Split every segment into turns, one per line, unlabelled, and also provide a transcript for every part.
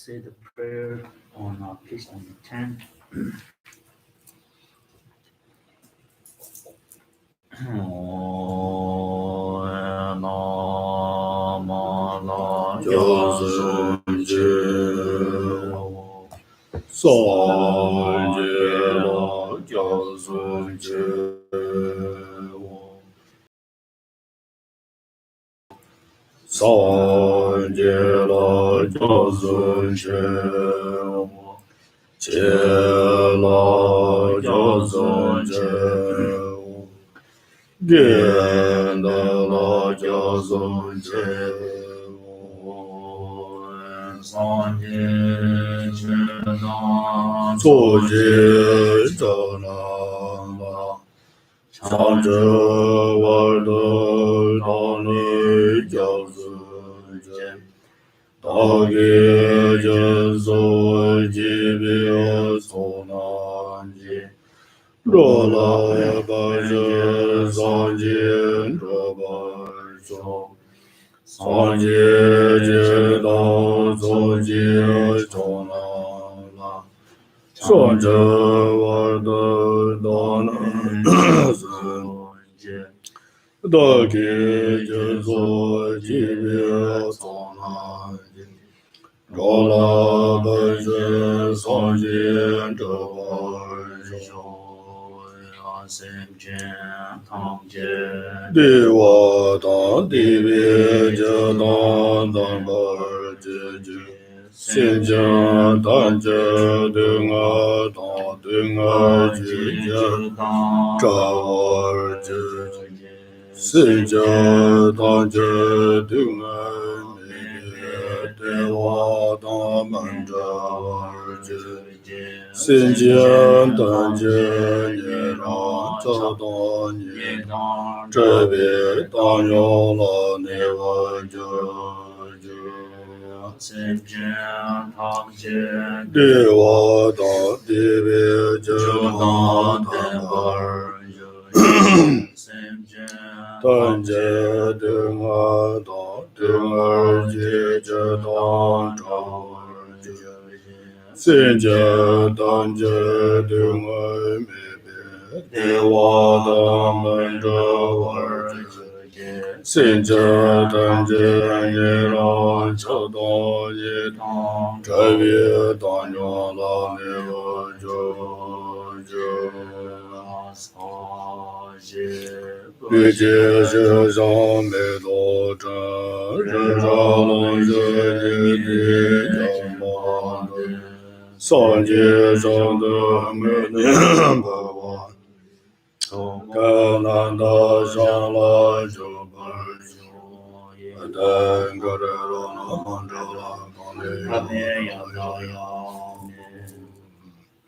say the prayer on page number 10.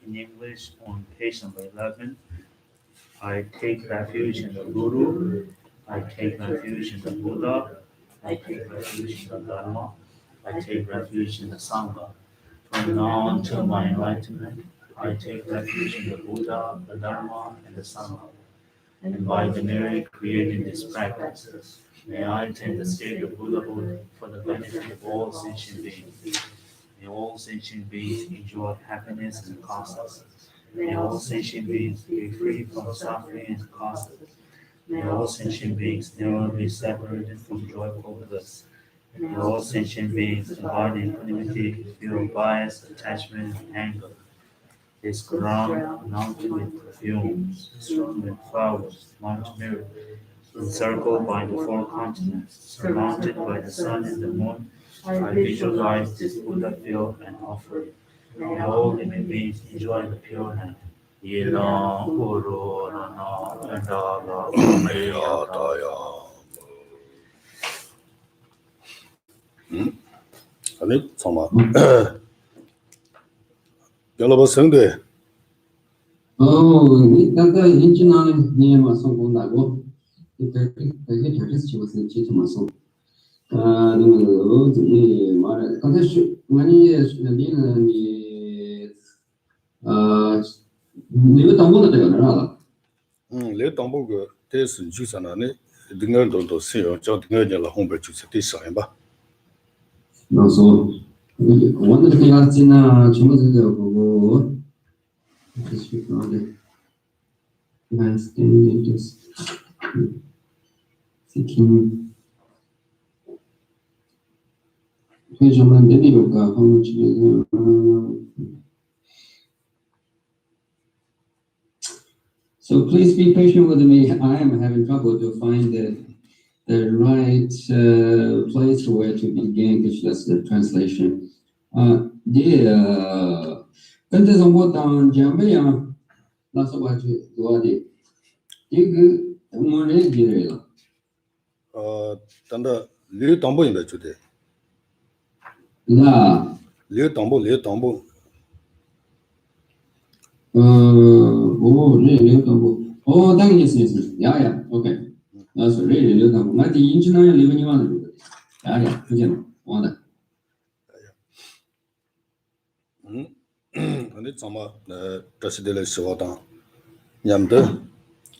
In English, on page number 11, I take refuge in the Guru, I take refuge in the Buddha, I take refuge in the Dharma, I take refuge in the Sangha. From now on till my enlightenment, I take refuge in the Buddha, the Dharma, and the Sangha. And by the merit created in this practice, may I attain the state of Buddhahood for the benefit of all sentient beings. May all sentient beings enjoy happiness and causes. May all sentient beings be free from suffering and causes. May all sentient beings never be separated from joyful bliss. May all sentient beings embody equanimity, feel bias, attachment, and anger. This ground mounted with perfumes, strewn with flowers, Mount Meru, encircled by the four continents, surmounted by the sun and the moon, I visualize this Buddha field and offer it. May all living beings enjoy the pure land. Yela Uru Rana Andala Mayataya.
아니, 잠깐만. 여러분 성대.
나가 인진하는 니에만 성공하고 이렇게 저기서 집어서 지금서 이 말에 근데 많이 니는 내가 당분간 내가 나라
내 당분간 대신 주산하네 등을도 세요 저 등을을 홍보 주세 대상해 봐
나서 오늘 같지나 주무세요 보고 seeking 회전만 내리올까 하면 집에서 So please be patient with me. I am having trouble to find the right place where to begin, because that's the translation. Quand ils ont dans Jambi, là ça va tu dois dire. 이그 뭐래 기래요.
단다 류 담보 인다 주대.
나
류 담보.
당연히 있어. 야야. 오케이. 나서 레레 담보. 나 인지나야 리븐이 와는 거. 야야. 그게 뭐다.
근데 정말 다시들 시와다. 냠데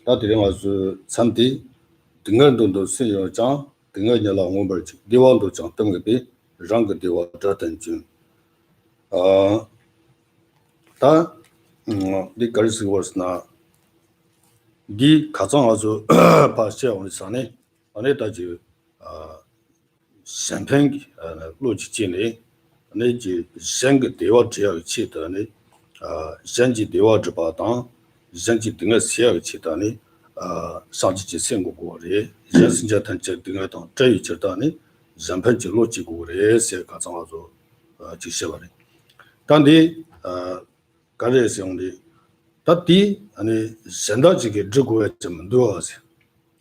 다들이 와서 산디 등간도 세요장 등간이라 원벌지 대왕도 장 등급이 랑그 대와 자던진 다 리커스 워스나 기 가정 아주 파시아 오늘 산에 안에다지 샴팽 로지진에 안에지 생그 대와 지역 치더니 생지 대와 지바당 생지 등의 시야 치더니 상지지 생고고래 자신자 단체 등의 당 저희 저다니 잠편지 로지고래 세 가정 아주 지셔버리 단디 가레스용리 다디 아니 선다지게 저고에 좀 도와서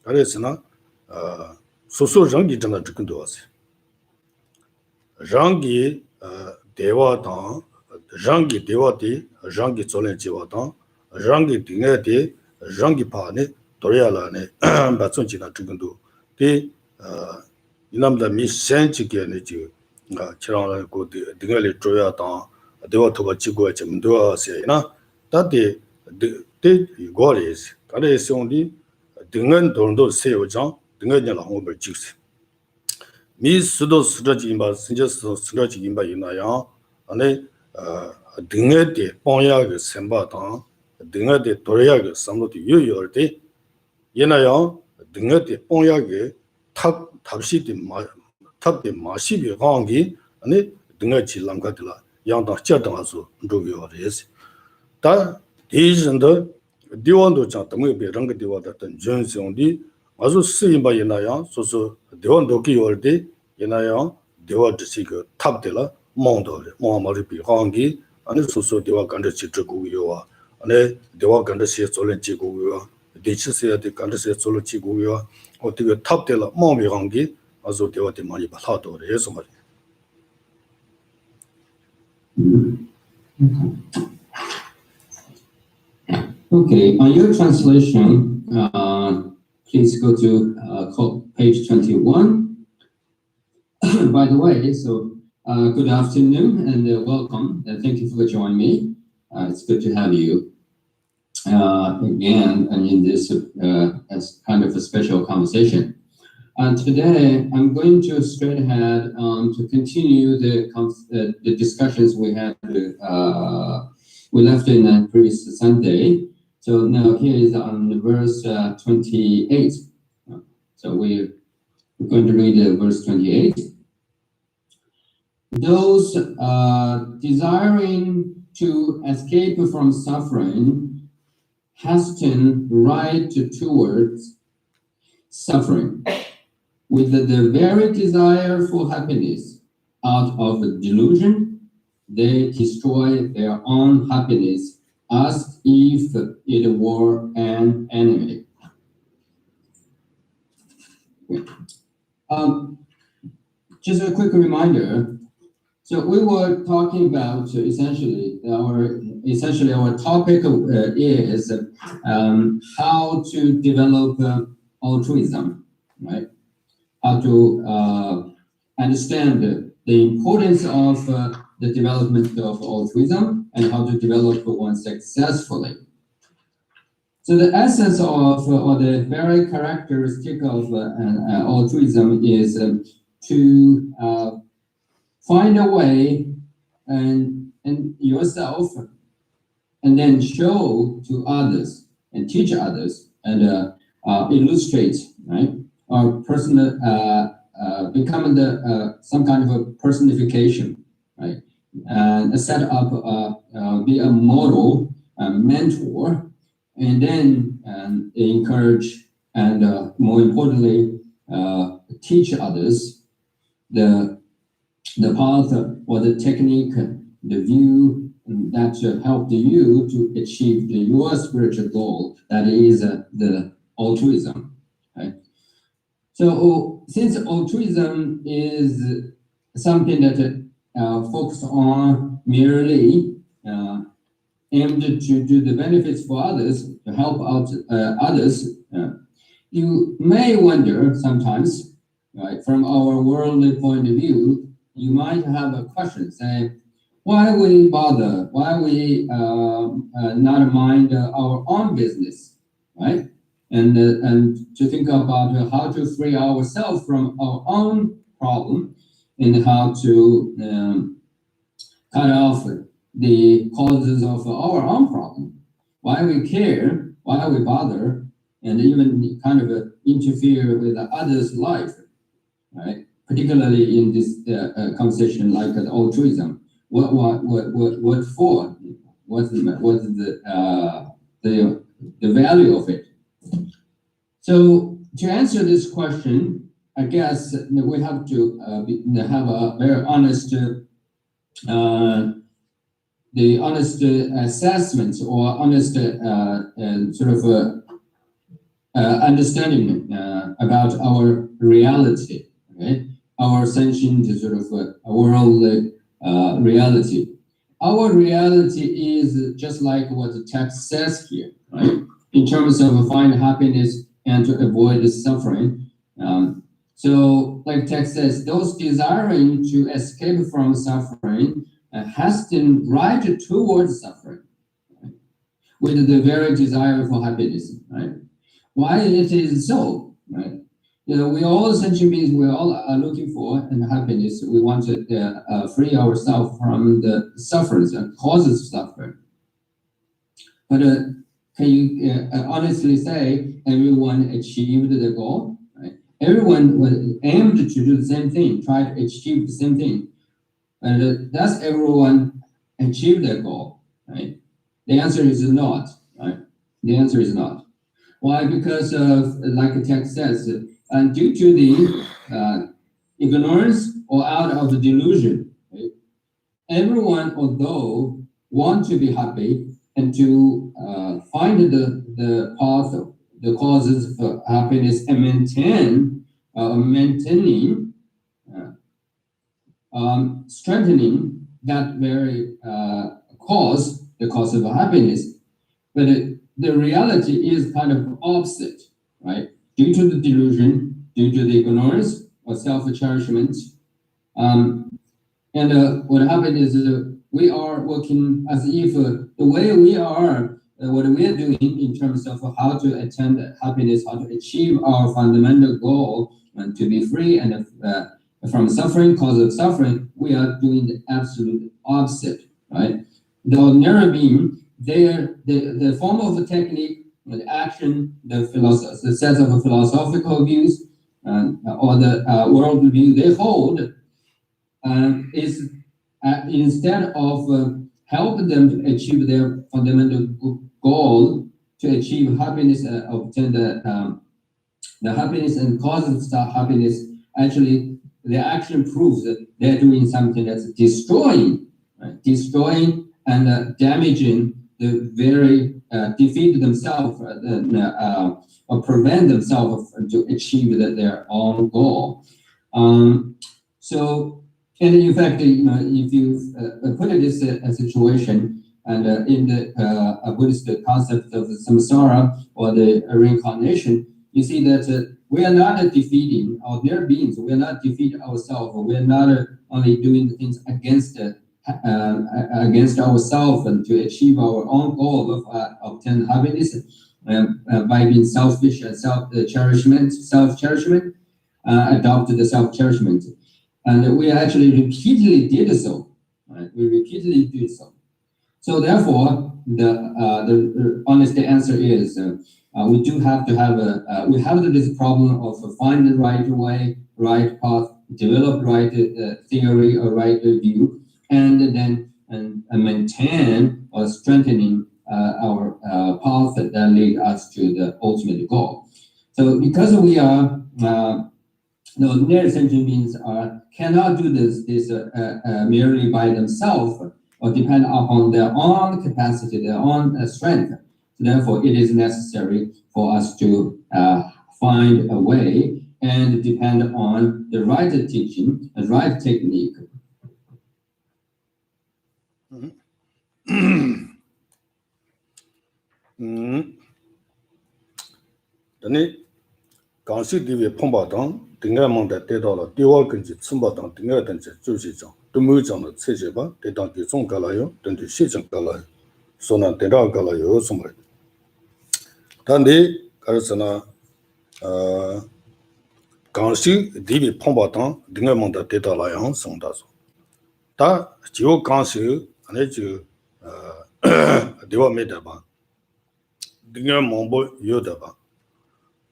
가레스나 소소 랑기 전화 듣긴 도와서 랑기 대화당 랑기 대화디 랑기 졸렌지와당 랑기 등에디 랑기 파네 도야라네 바촌지나 듣긴도 디 이남다 미센지게네 지 치랑라 고 등에리 조야당 대화 토가 지고에 좀 도와서나 다디 데 이거레스 가레스용디 등은 돈도 세우장 등은이라 홍보를 찍스 미 수도 수저지인바 신저스 수저지인바 이나야 안에 등에데 뽕야게 셈바당 등에데 도야게 삼로디 유유얼데 이나야 등에데 뽕야게 탑시디 탑데 마시비 강기 안에 등에 질랑가들라 양당 쩌당아서 로교레스 다 대신도 디원도 장담을 배랑게 되었던 전성디 아주 쓰임바 이나야 소소 대원도 기월데 이나야 대원듯이 그 탑들라 몽도레 모마리 비항기 아니 소소 대와 간데 지트고요와 아니 대와 간데 시절에 지고요 대치세야데 간데 시절에 지고요 어떻게 탑들라 모미항기 아주 대와데 많이 받아도래 해서 말이야.
Okay, on your translation, please go to page 21. By the way, so good afternoon and welcome. Thank you for joining me. It's good to have you again and in this as kind of a special conversation. Today, I'm going to straight ahead to continue the discussions we had. We left in the previous Sunday. So now here is on verse 28. So we're going to read verse 28. Those desiring to escape from suffering hasten right towards suffering with the very desire for happiness. Out of delusion, they destroy their own happiness as if it were an enemy. Just a quick reminder. So we were talking about essentially our topic is how to develop altruism, right? How to understand the importance of the development of altruism and how to develop one successfully. So the essence of or the very characteristic of altruism is to find a way and yourself, and then show to others and teach others and illustrate, right? Or personal, become some kind of a personification, right? And set up, be a model, a mentor, and then encourage and more importantly, teach others the path or the technique, the view that helped you to achieve your spiritual goal, that is the altruism, right? So since altruism is something that focus on merely aimed to do the benefits for others, to help out others, you may wonder sometimes, right, from our worldly point of view, you might have a question saying, why we bother? Why we not mind our own business, right? And to think about how to free ourselves from our own problem and how to cut off the causes of our own problem. Why we care? Why we bother? And even kind of interfere with others' life, right? Particularly in this conversation like altruism. What for? What's the value of it? So to answer this question, I guess we have to have a very honest, the honest assessment or honest sort of understanding about our reality, okay? Our sentient sort of worldly reality. Our reality is just like what the text says here, right? In terms of find happiness and to avoid suffering. So, like text says, those desiring to escape from suffering hasten right towards suffering, right? With the very desire for happiness, right? Why it is so, right? You know, we all sentient beings, we all are looking for and happiness. We want to free ourselves from the sufferings and causes of suffering. But can you honestly say everyone achieved the goal? Right? Everyone was aimed to do the same thing, try to achieve the same thing. And does everyone achieve their goal? Right? The answer is not. Right? The answer is not. Why? Because of, like the text says, and due to the ignorance or out of the delusion, right? Everyone, although want to be happy and to find the path, the causes for happiness and maintaining, strengthening that very cause, the cause of happiness, but the reality is kind of opposite, right? Due to the delusion, due to the ignorance or self-cherishment, and what happened is we are working as if the way we are, what we are doing in terms of how to attain happiness, how to achieve our fundamental goal, and to be free and from suffering, cause of suffering, we are doing the absolute opposite, right? The ordinary being, the form of the technique, the action, the set of philosophical views, or the world view they hold, is instead of helping them to achieve their fundamental goal, to achieve happiness, obtain the happiness and causes of happiness, actually the action proves that they're doing something that's destroying, right? Destroying and damaging the very defeat themselves or prevent themselves to achieve their own goal. So, and in fact, you know, if you put it this situation, and in the Buddhist concept of samsara or the reincarnation, you see that we are not defeating our their beings. We are not defeating ourselves. We are not only doing things against ourselves and to achieve our own goal of obtain happiness by being selfish and self-cherishment, adopt the self-cherishment. and we actually repeatedly did so. Right? We repeatedly did so. So therefore, the honest answer is we do have to have we have this problem of find the right way, right path, develop right theory or right view, and then maintain or strengthening our path that lead us to the ultimate goal. So because we are the ordinary sentient beings cannot do this merely by themselves or depend upon their own capacity, their own strength. Therefore, it is necessary for us to find a way and depend on the right teaching, the right technique.
강시 디베 폼바당 등가망다 대다라 디월 근지 춘바당 등가든지 주시정 도무정의 체제바 대당기 송갈라요 등지 시정갈라요 소나 대다갈라요 소말 단디 가르스나 강시 디베 폼바당 등가망다 대다라양 송다소 다 지오 강시 아니지 디와 메다바 등가망보 요다바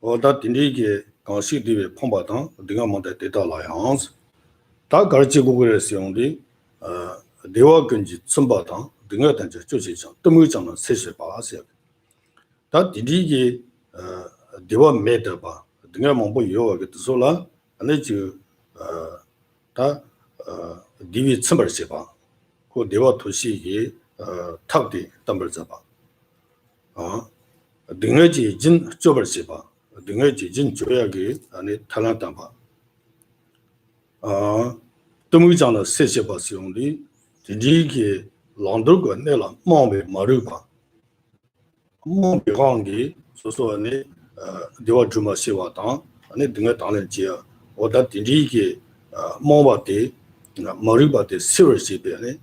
오다 딘디게 강시 디베 폼바당 등가망다 대다라양 다 가르치고 그랬어요인데 대화 근지 춘바당 등가든지 주시정 도무정의 세세바세요 다 디디게 대화 메다바 등가망보 요하게 뜻소라 아니지 다 디비 춘벌세바 그 대화 도시기 탑디 담벌자바 등가지 진 쪼벌세바 등가지 진 조약이 아니 탈란담바 도무장의 세세바스용리 디디게 란도가 내라 마음에 마르바 마음이 소소하니 대화 주마 세와당 아니 등가 당는지야 오다 디디게 마음바데 마르바데 세월시베네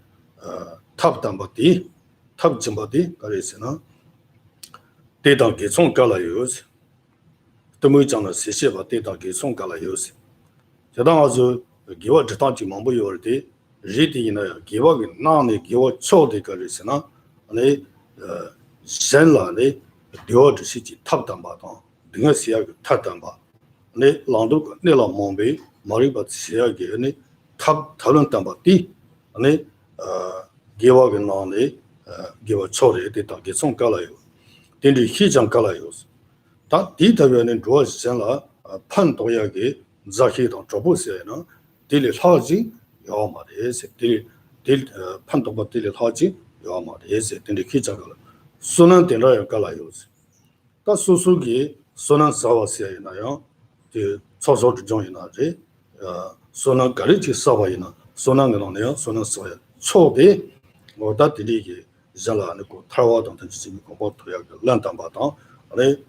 탑담바디 탑점바디 가레스나 대당게 송갈라요스 도무장의 세세바 대당게 송갈라요스 저당아서 기와 저당지 망보요르데 리디나 기와가 나네 기와 초데 가르스나 아니 센라네 디오드시지 탑담바당 등어시야가 탑담바 네 란도 네라 몽베 마리바 시야게 아니 탑 탈런담바디 아니 기와가 나네 기와 초데 대당게 송갈라요 딘디 희장 갈라요스 다 디타변은 조선라 판도야게 자히도 조보세나 딜이 하지 요마데세 딜 판도바 딜이 하지 요마데세 딜이 기자가 소난 된라요 갈라요스 다 소소기 소난 사와세나요 그 초소 중이나지 소난 가리지 사와이나 소난 거네요 소난 사와 초대 뭐다 딜이게 잘라놓고 타와던 뜻이 공부토야 란담바다 아니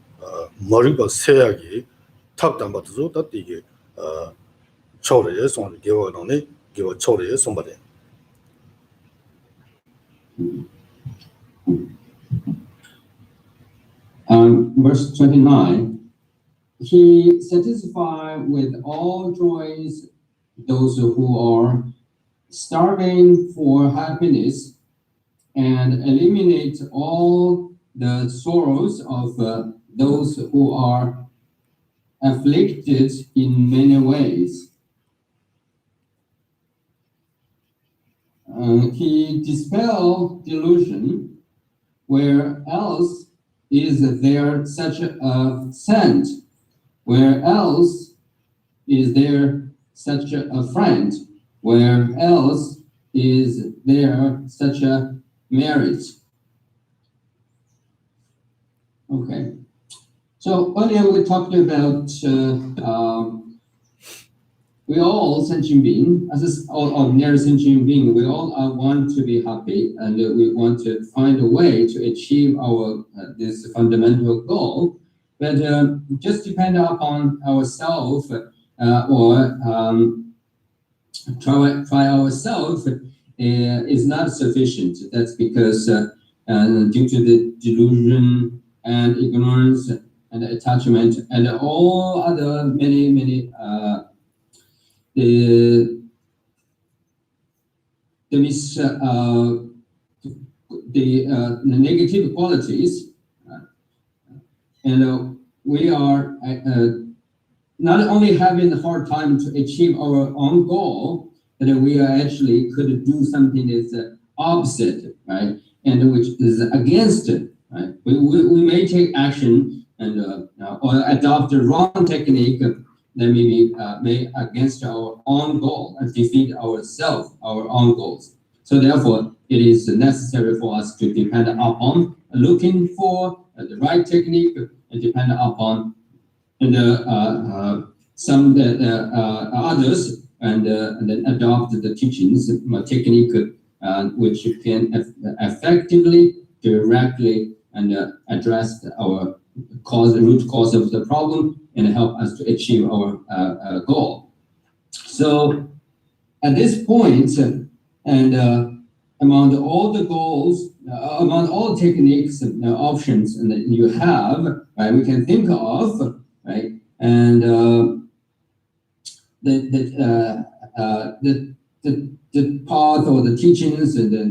머리가 세야기 탑담바도 다 이게 초래에 손을 개워놓네 개워 초래에 손바데
Verse 29, he satisfied with all joys those who are starving for happiness and eliminate all the sorrows of those who are afflicted in many ways. He dispelled delusion, where else is there such a saint? Where else is there such a friend? Where else is there such a marriage? Okay. So earlier we talked about we all sentient being, as all ordinary sentient being, we all want to be happy, and we want to find a way to achieve our this fundamental goal. But just depend upon ourselves or try ourselves is not sufficient. That's because due to the delusion and ignorance and attachment and all other many the the negative qualities, and we are not only having a hard time to achieve our own goal, but we are actually could do something that's opposite, right? And which is against it, right? We may take action and or adopt the wrong technique that may against our own goal and defeat our own goals. So therefore, it is necessary for us to depend upon looking for the right technique and depend upon some others and then adopt the teachings technique which can effectively, directly, and address our root cause of the problem and help us to achieve our goal. So at this point, and among all the goals, among all techniques and options that you have, right, we can think of, right, and the path or the teachings and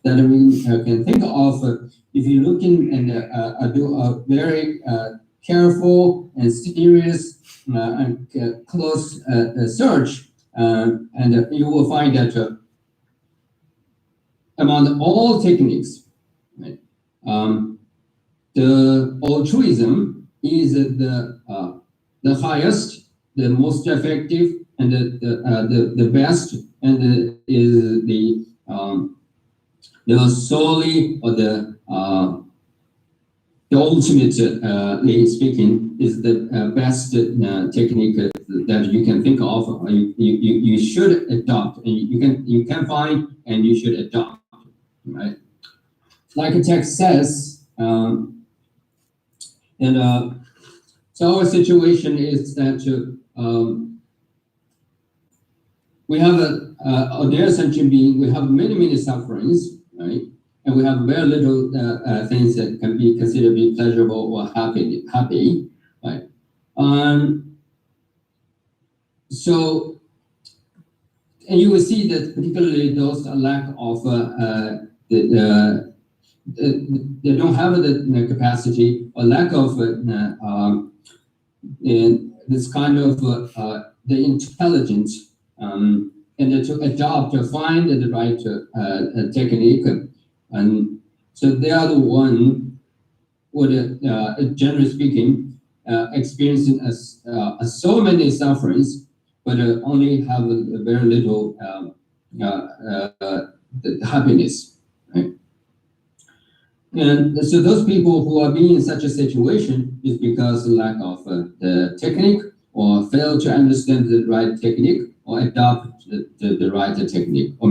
that we can think of, if you look in and do a very careful and serious and close search, and you will find that among all techniques, right, the altruism is the highest, the most effective, and the best, and is the solely or the ultimate, speaking, is the best technique that you can think of. You should adopt, and you can find, and you should adopt, right? Like the text says, and so our situation is that we have a dear sentient being. We have many sufferings, right? And we have very little things that can be considered to be pleasurable or happy, right? So, and you will see that particularly those lack of they don't have the capacity or lack of this kind of the intelligence and to adopt, to find the right technique, and so they are the one would, generally speaking, experiencing so many sufferings, but only have a very little happiness, right? And so those people who are being in such a situation is because of lack of the technique, or fail to understand the right technique, or adopt the right technique, or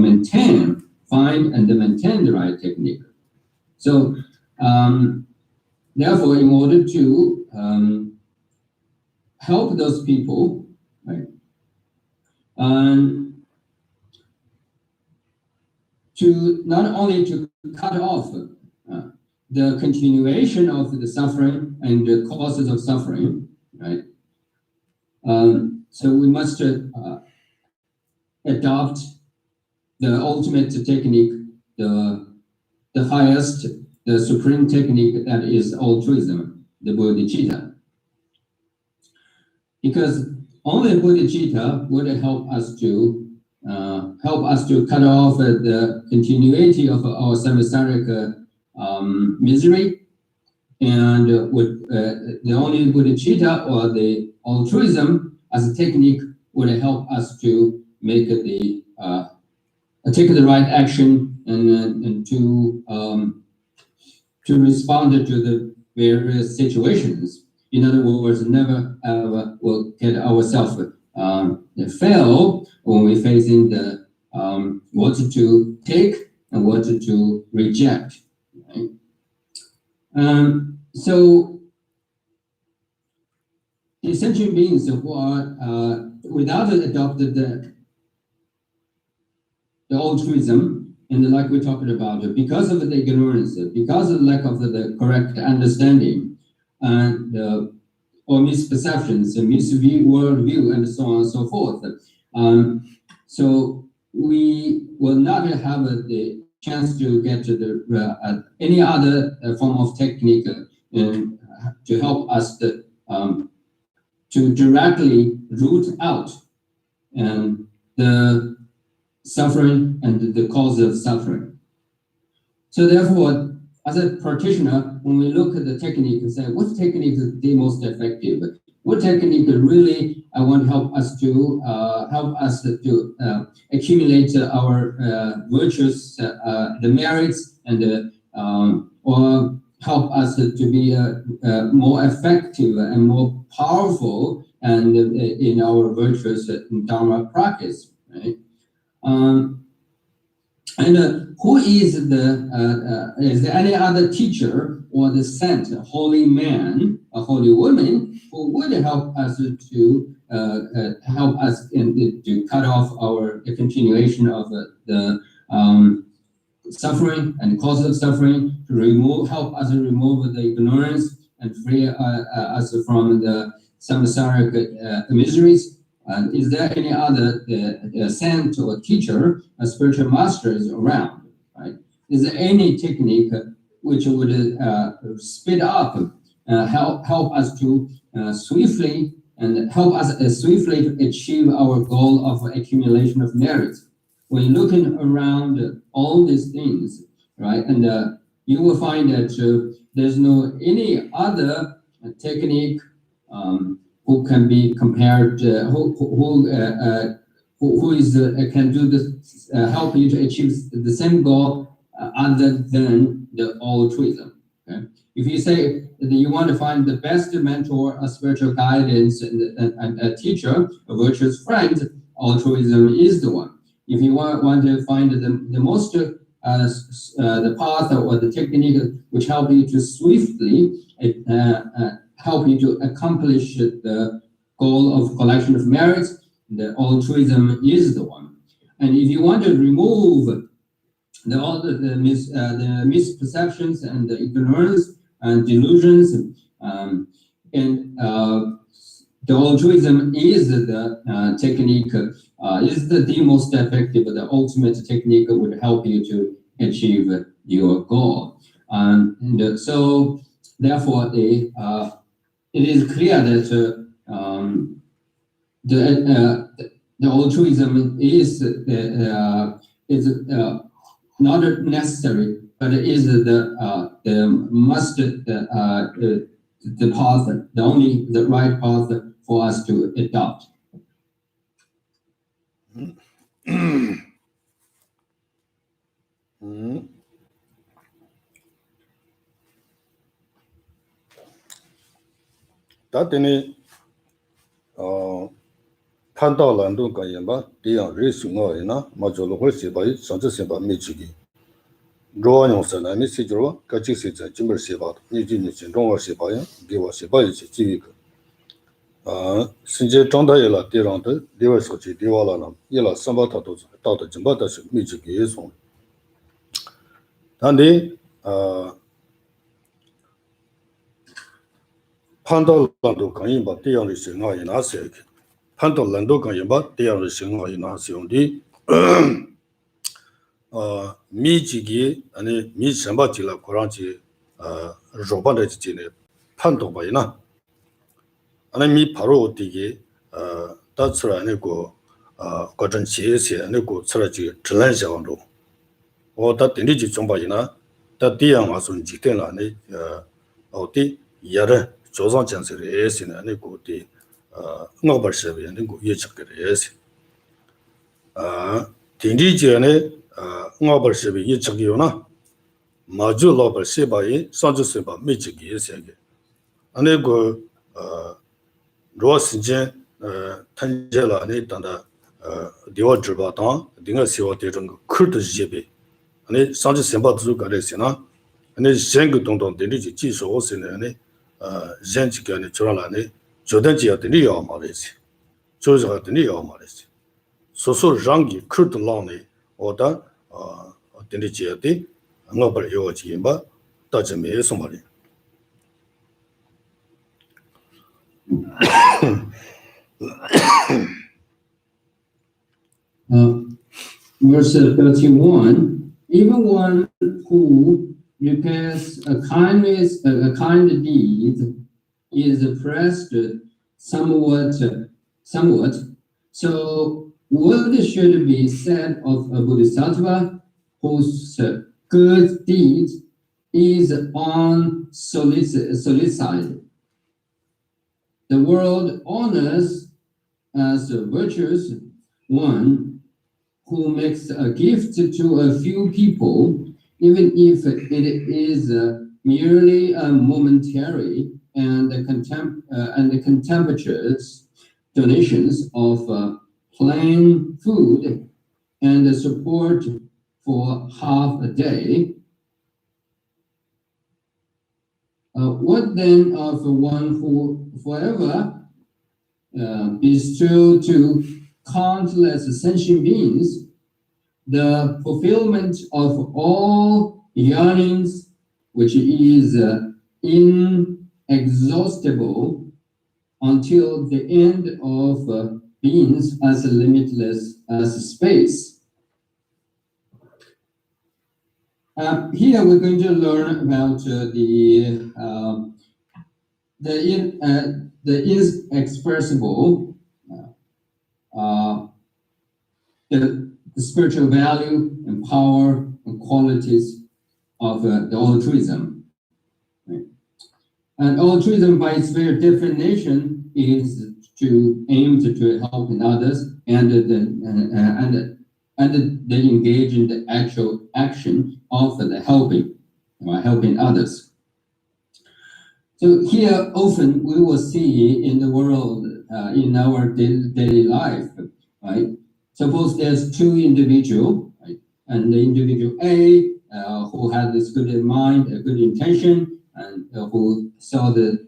find and maintain the right technique. So therefore, in order to help those people, right, to not only to cut off the continuation of the suffering and the causes of suffering, right? So we must adopt the ultimate technique, the highest, the supreme technique, that is altruism, the Bodhisattva. Because only Bodhisattva would help us to cut off the continuity of our samsaric misery, and with the only Bodhisattva or the altruism as a technique would help us to make take the right action and to respond to the various situations. In other words, never will get ourselves fail when we're facing the what to take and what to reject. Right? So the sentient beings who are without adopted the altruism, and like we talked about, because of the ignorance, because of the lack of the correct understanding, and or misperceptions, worldview, and so on and so forth. So we will not have the chance to get to the any other form of technique to help us to directly root out the suffering and the cause of suffering. So therefore, as a practitioner, when we look at the technique and say, what technique is the most effective? What technique really I want to help us to accumulate our virtues, the merits, and or help us to be more effective and more powerful and in our virtuous Dharma practice, right? Who is there any other teacher or the saint, a holy man, a holy woman who would help us to cut off the continuation of the suffering and cause of suffering, to help us remove the ignorance and free us from the samsaric miseries? And is there any other saint or teacher, a spiritual master is around, right? Is there any technique which would speed up, help us to swiftly achieve our goal of accumulation of merit? When looking around all these things, right, and you will find that there's no any other technique who can be compared, who can do this, help you to achieve the same goal other than the altruism. Okay? If you say that you want to find the best mentor, a spiritual guidance, and a teacher, a virtuous friend, altruism is the one. If you want to find the most the path or the technique which help you to swiftly help you to accomplish the goal of collection of merits, the altruism is the one. And if you want to remove all the misperceptions and the ignorance and delusions, and the altruism is the technique, is the most effective, the ultimate technique would help you to achieve your goal. And so, therefore, it is clear that the altruism is not necessary, but it is the must the path, the right path for us to adopt.
다때니 판다란도 가야마 디양 리스응어이나 마조로걸 시바이 선저세바 미치기 로아용서나 미시조와 가치세자 짐을 시바 니진이 진동어 시바야 비와 시바이 지위가 신제 정다일라 디랑데 리버소지 디와라나 일라 삼바타도 다도 짐바다시 미치기 송 단데 판도란도 강인바 디양의 생활이 나세요. 판도란도 강인바 디양의 생활이 나세요디 미지기 아니 미선바지라 고랑지 로반데지네 판도바이나 아니 미 바로 어디게 다츠라네고 거전 지에세네고 ts라지 전란샤원도 어다 딘디지 좀바이나 다 디양 와선 지텐라네 어디 야르 조선 전설의 예시는 아니고 디 응어벌세에 있고 예측들의 예시 딘디지에 응어벌세에 예측이요나 마주로벌세바이 선주세바 미치기 예세게 아니고 로스제 탄제라니 단다 디워즈바다 딩어 시와데정 크르드 제베 아니 선주세바도 가레시나 아니 생그 동동 딘디지 지소오세네 아니 젠지간에 저라라네 조던지야더니 요마레시 조저더니 요마레시 소소 장기 크르드라네 오다 딘디지야데 응어벌 요지임바 따지메 소마리
verse 31, even one who repairs a kind deed is oppressed somewhat. So what should be said of a Bodhisattva whose good deed is unsolicited? The world honors as a virtuous one who makes a gift to a few people, even if it is merely a momentary and contemptuous donations of plain food and support for half a day. What then of one who forever bestow to countless sentient beings the fulfillment of all yearnings, which is inexhaustible until the end of beings as limitless as space. Here we're going to learn about the inexpressible, the spiritual value and power and qualities of the altruism. Right? And altruism, by its very definition, is to aim to help others and they engage in the actual action of the helping others. So here, often we will see in the world, in our daily life, right? Suppose there's two individuals, right? And the individual A, who had this good in mind, a good intention, and who saw the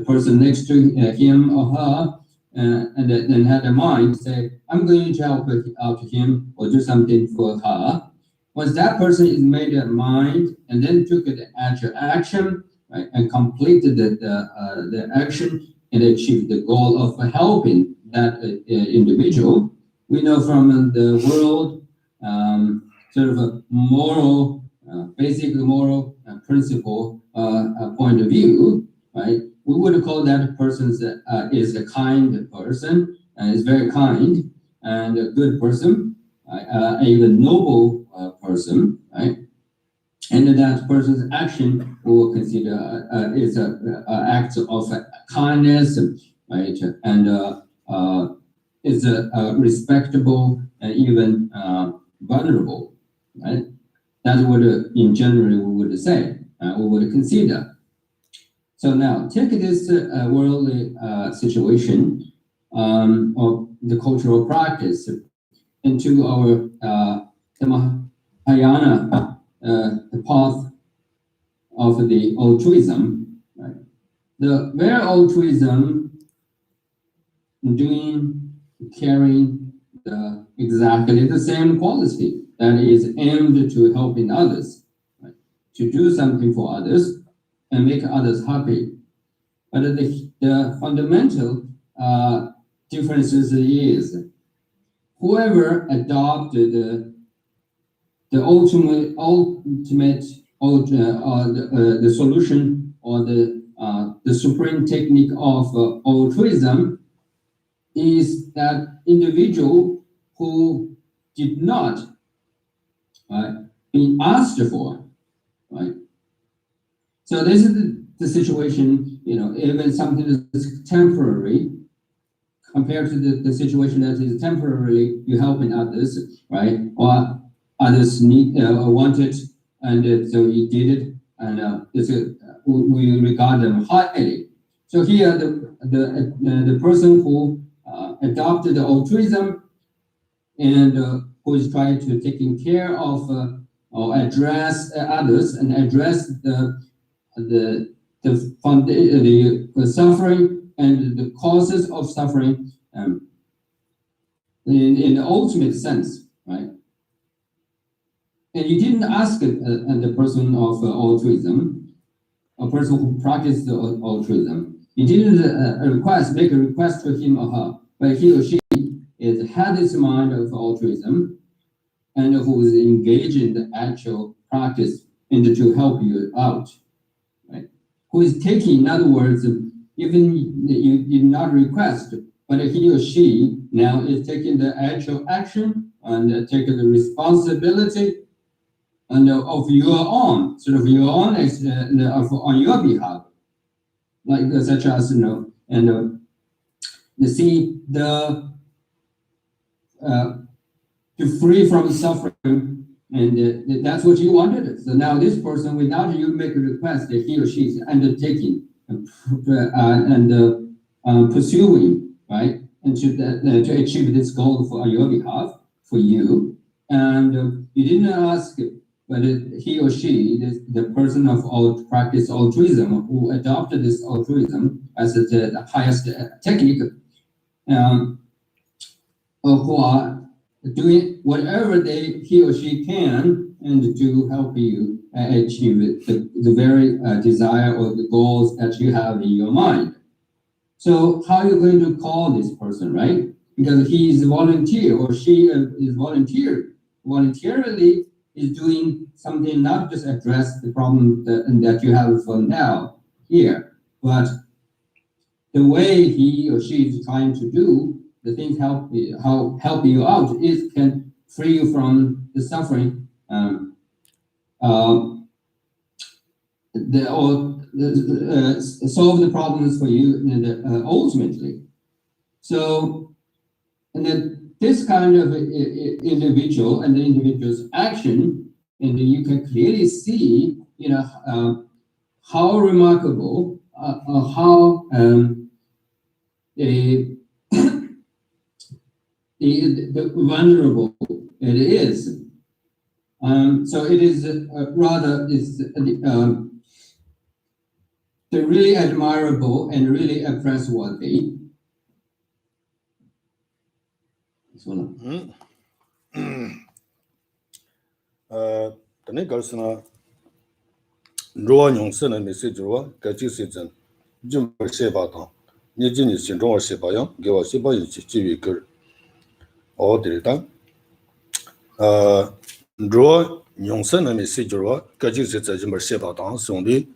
person next to him or her, and then had a mind say, I'm going to help out him or do something for her. Once that person is made a mind and then took the actual action, right, and completed the action and achieved the goal of helping that individual, we know from the world sort of a moral, basic moral principle point of view, right? We would call that person is a kind person, and is very kind and a good person, even noble person, right? And that person's action we will consider is an act of kindness, right? And is respectable and even vulnerable, right? That's what in general we would say, we would consider. So now take this worldly situation of the cultural practice into our the Mahayana the path of the altruism, right? The where altruism doing, carrying exactly the same quality that is aimed to helping others, right? To do something for others and make others happy. But the fundamental differences is whoever adopted the ultimate the solution or the supreme technique of altruism is that individual who did not be asked for, right? So this is the situation, even something that is temporary compared to the situation that is temporarily you helping others, right? Or others need want it, and so he did it, and we regard them highly. So here, the person who adopted altruism and who is trying to taking care of or address others and address the suffering and the causes of suffering in the ultimate sense, right? And you didn't ask the person of altruism, a person who practiced altruism. You didn't make a request to him or her, but he or she had this mind of altruism, and who is engaged in the actual practice and to help you out, right? Who is taking, in other words, even you did not request, but he or she now is taking the actual action and taking the responsibility and of your own, sort of your own, on your behalf, like such as, and you see to free from suffering, and that's what you wanted. So now this person, without you make a request, that he or she is undertaking and pursuing, right, and to achieve this goal on your behalf, for you, and you didn't ask, but he or she, the person of practice altruism, who adopted this altruism as the highest technique, who are doing whatever he or she can and to help you achieve the very desire or the goals that you have in your mind. So how are you going to call this person, right? Because he is volunteer or she is voluntarily is doing something, not just address the problem that you have for now here, but the way he or she is trying to do the things help you out is can free you from the suffering, solve the problems for you, and ultimately. So, and then this kind of individual and the individual's action, and you can clearly see, how remarkable, how the vulnerable it is. So it is rather is the really admirable and really praiseworthy.
Tani karsana ruwa nyongsa na misi juwa gaji si zan jimbar sheba tang niji ni sin zhongwa sheba yang gewa sheba yin chi jiwi kir o diri tang ruwa nyongsa na misi juwa gaji si zan jimbar sheba tang songdi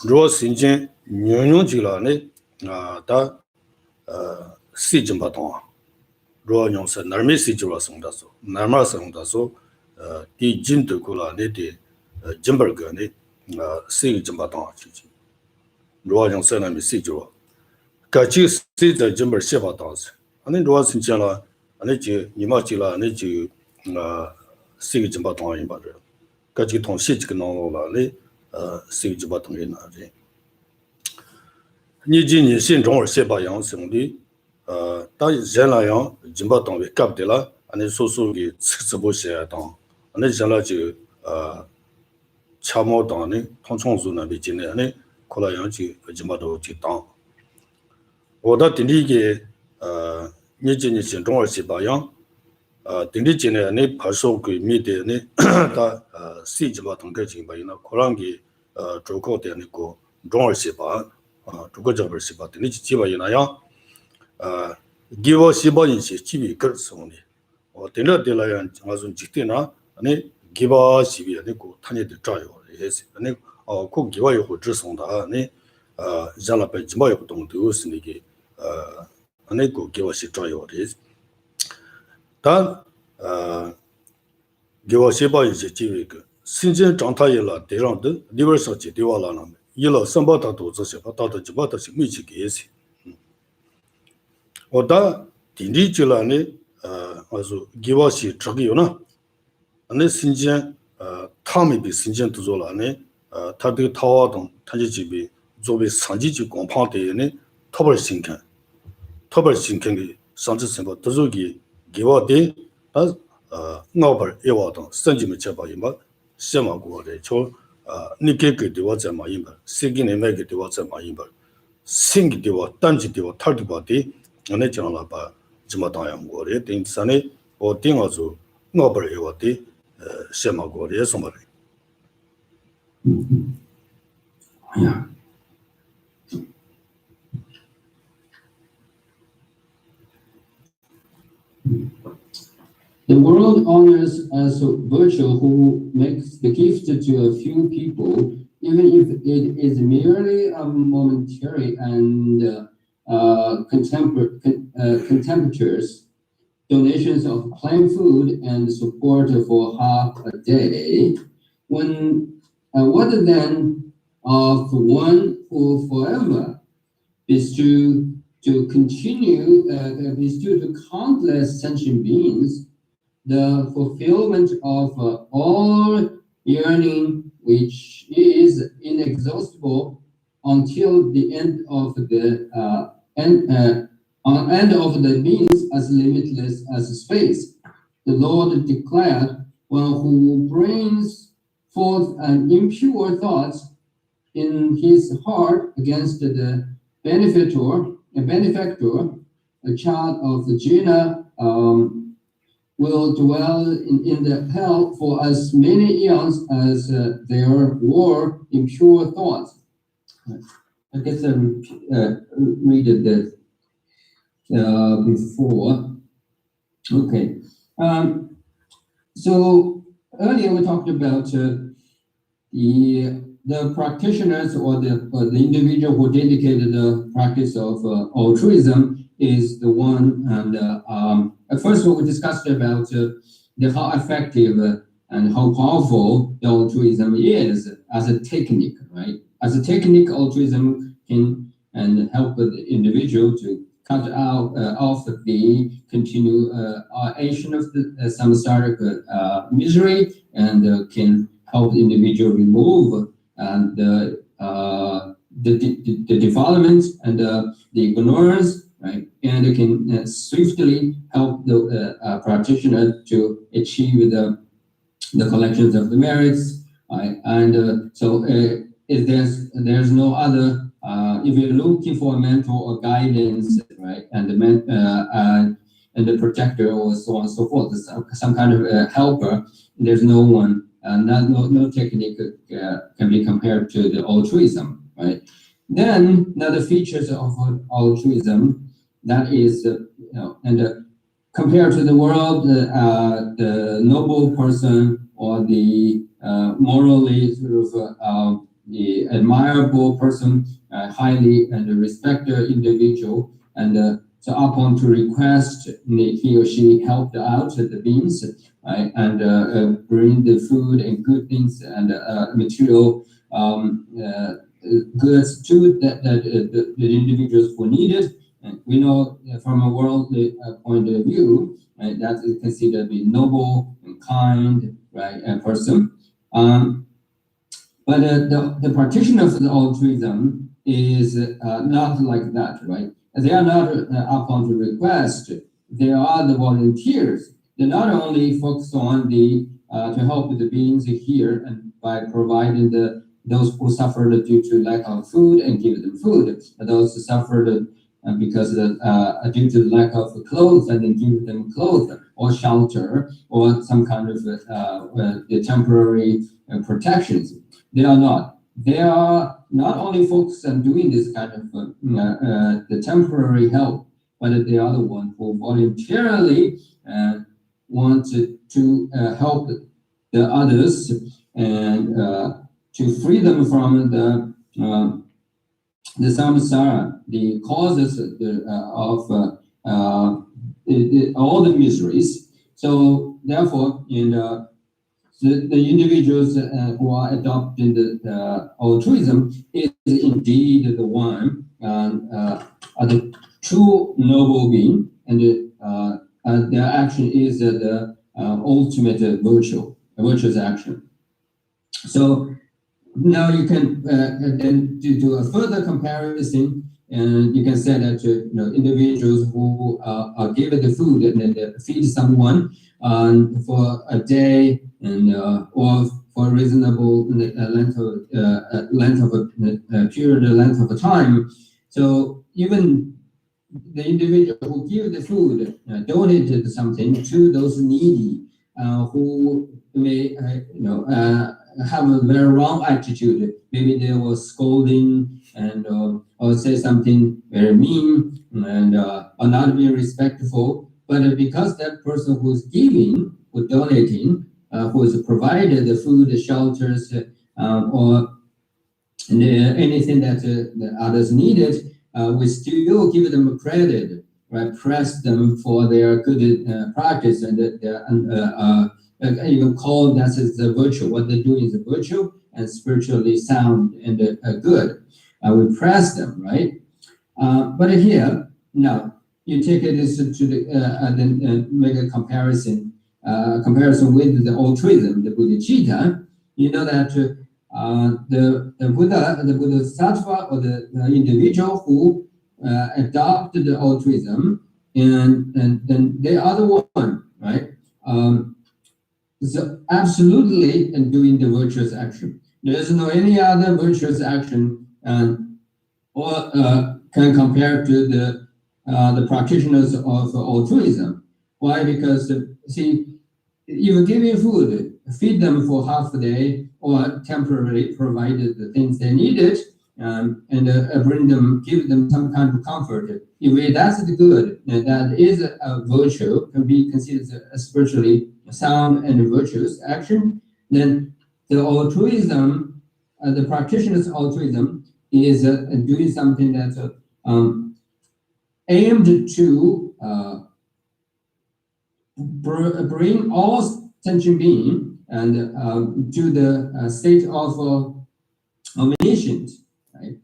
ruwa sin jin nyong jila ni da si jimba tang ruwa nyongsa narmi si juwa songda so narma songda so di jin tu kula ni di jimbar ga ni si jimba tang chi chi ruwa nyongsa na mi si juwa ka chi si za jimbar sheba tang si ani ruwa sin chen la ani ji nima chi la ani ji si jimba tang yin ba zhe ka chi tong shi chi ka nang lo la ni si jimba tang yin na zhe ni ji ni xin zhong er sheba yang sing di da yen la yang jimba tang we kap de la ani so so gi ci ci bo xie tang ani jen la ji 차모 당에 통총수나 비진에 안에 콜라양지 어지마도 지당 오다 딘디게 니진이 신종을 시바양 딘디진에 안에 파소 그 미데네 다 시지바 통계진 바이나 콜랑기 조코데네 고 종을 시바 조코적을 시바 딘디 지바이나야 기워 시바인시 지비 걸성네 딘라딜라양 아주 직대나 안에 기바 시비 아니고 탄이들 짜요. 예스. 아니 그 기와 요구 지송다. 아니 잘라베 지마요 동도 스니게 아니 그 기와 시 짜요. 예스. 단 기와 시바 이제 지위 그 신진 장타이라 대랑도 리버서 지디와라나 이로 선바다도 저세 바다도 지바도 시 미치게 예스. 오다 딘디질라니 아주 기와 시 저기요나 안에 신진 타미비 신진 두조라 안에 타드 타와동 타지집이 조비 상지지 공파대에 토벌 신경 기 상지 선바 두조기 기와데 나벌 예와동 선지미 제바이마 세마고래 저 니케게 되와 제마이마 세기네 메게 되와 제마이마 생기 되와 단지 되와 탈디바데 안에 전화봐 지마다양 거래 땡산에 땡아주 나벌 예와데 세마고리에 소마리.
Yeah. The world honors as a virtue who makes the gift to a few people, even if it is merely a momentary and contemptuous donations of plain food and support for half a day. What then of one who forever bestow to countless sentient beings the fulfillment of all yearning, which is inexhaustible until the end of the end of the means as limitless as space. The Lord declared, "One who brings forth an impure thoughts in his heart against the benefactor, a child of the Jina, will dwell in the hell for as many eons as there were impure thoughts." I guess I read it before. Okay. So earlier we talked about the practitioners or the individual who dedicated the practice of altruism is the one, and at first we discussed about how effective and how powerful the altruism is as a technique, right? As a technique, altruism can help the individual to cut out off the continuation of the samsaric misery, and can help the individual remove the defilements and the ignorance, right? And it can swiftly help the practitioner to achieve the collections of the merits, right? And so if there's no other, if you're looking for a mentor or guidance, right, and the protector or so on and so forth, some kind of helper, there's no one. No technique can be compared to the altruism, right? Then another features of altruism, that is, compared to the world, the noble person or the morally sort of the admirable person, highly and respected individual, and so upon to request, he or she helped out the beings, right, and bring the food and good things and material goods to the individuals who need it. And we know from a worldly point of view, right, that is considered to be noble and kind, right, person. But the practitioners of the altruism is not like that, right? They are not upon the request. They are the volunteers. They not only focus on the to help the beings here and by providing those who suffered due to lack of food and give them food, but those who suffered because due to lack of clothes and then give them clothes or shelter or some kind of the temporary protections. They are not. They are not only focused on doing this kind of the temporary help, but they are the one who voluntarily want to help the others and to free them from the samsara, the causes of all the miseries. So therefore, the individuals who are adopting the altruism is indeed the one are the true noble being, and their action is the ultimate virtuous action. So now you can then do a further comparison, and you can say that individuals who are given the food and then feed someone for a day and or for a reasonable length of a time. So even the individual who give the food donated something to those needy who may have a very wrong attitude. Maybe they were scolding and or say something very mean and are not being respectful. but because that person who's giving, who donating, who has provided the food, the shelters, or anything that the others needed, we still give them credit, right? Praise them for their good practice, and even call that is the virtue. What they do is a virtue and spiritually sound and good. We praise them, right? But here, now you take it to the then make a comparison with the altruism, the Bodhisattva. You know that the Buddha, the Bodhisattva, or the individual who adopted the altruism, and then they are the one, right? So absolutely doing the virtuous action. There is no any other virtuous action or can compare to the practitioners of altruism. Why? Because see, even giving food, feed them for half a day, or temporarily provided the things they needed, and bring them, give them some kind of comfort. If that's the good, that is a virtue, can be considered a spiritually sound and virtuous action. Then the altruism, the practitioner's altruism is doing something that's aimed to bring all sentient beings and to the state of omniscience, right?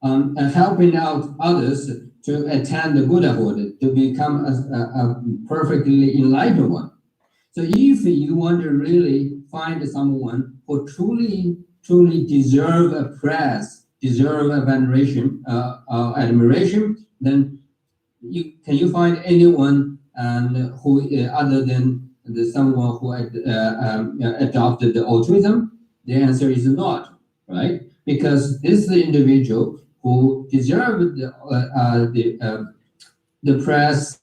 And helping out others to attain the Buddhahood, to become a perfectly enlightened one. So if you want to really find someone who truly deserve a praise, deserve a veneration, admiration, then can you find anyone who other than someone who adopted the altruism? The answer is not, right? Because this is the individual who deserved the praise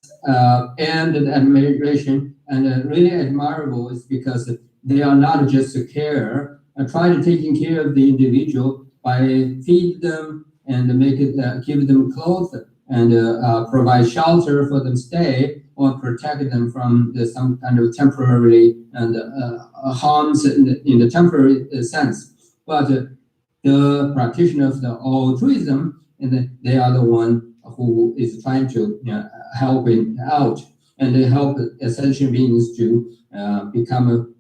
and the admiration, and really admirable is because they are not just a care, try to taking care of the individual by feed them and make it, give them clothes and provide shelter for them stay, or protect them from some kind of temporary and harms in the temporary sense. But the practitioner of the altruism, and they are the one who is trying to helping out, and they help essential beings to become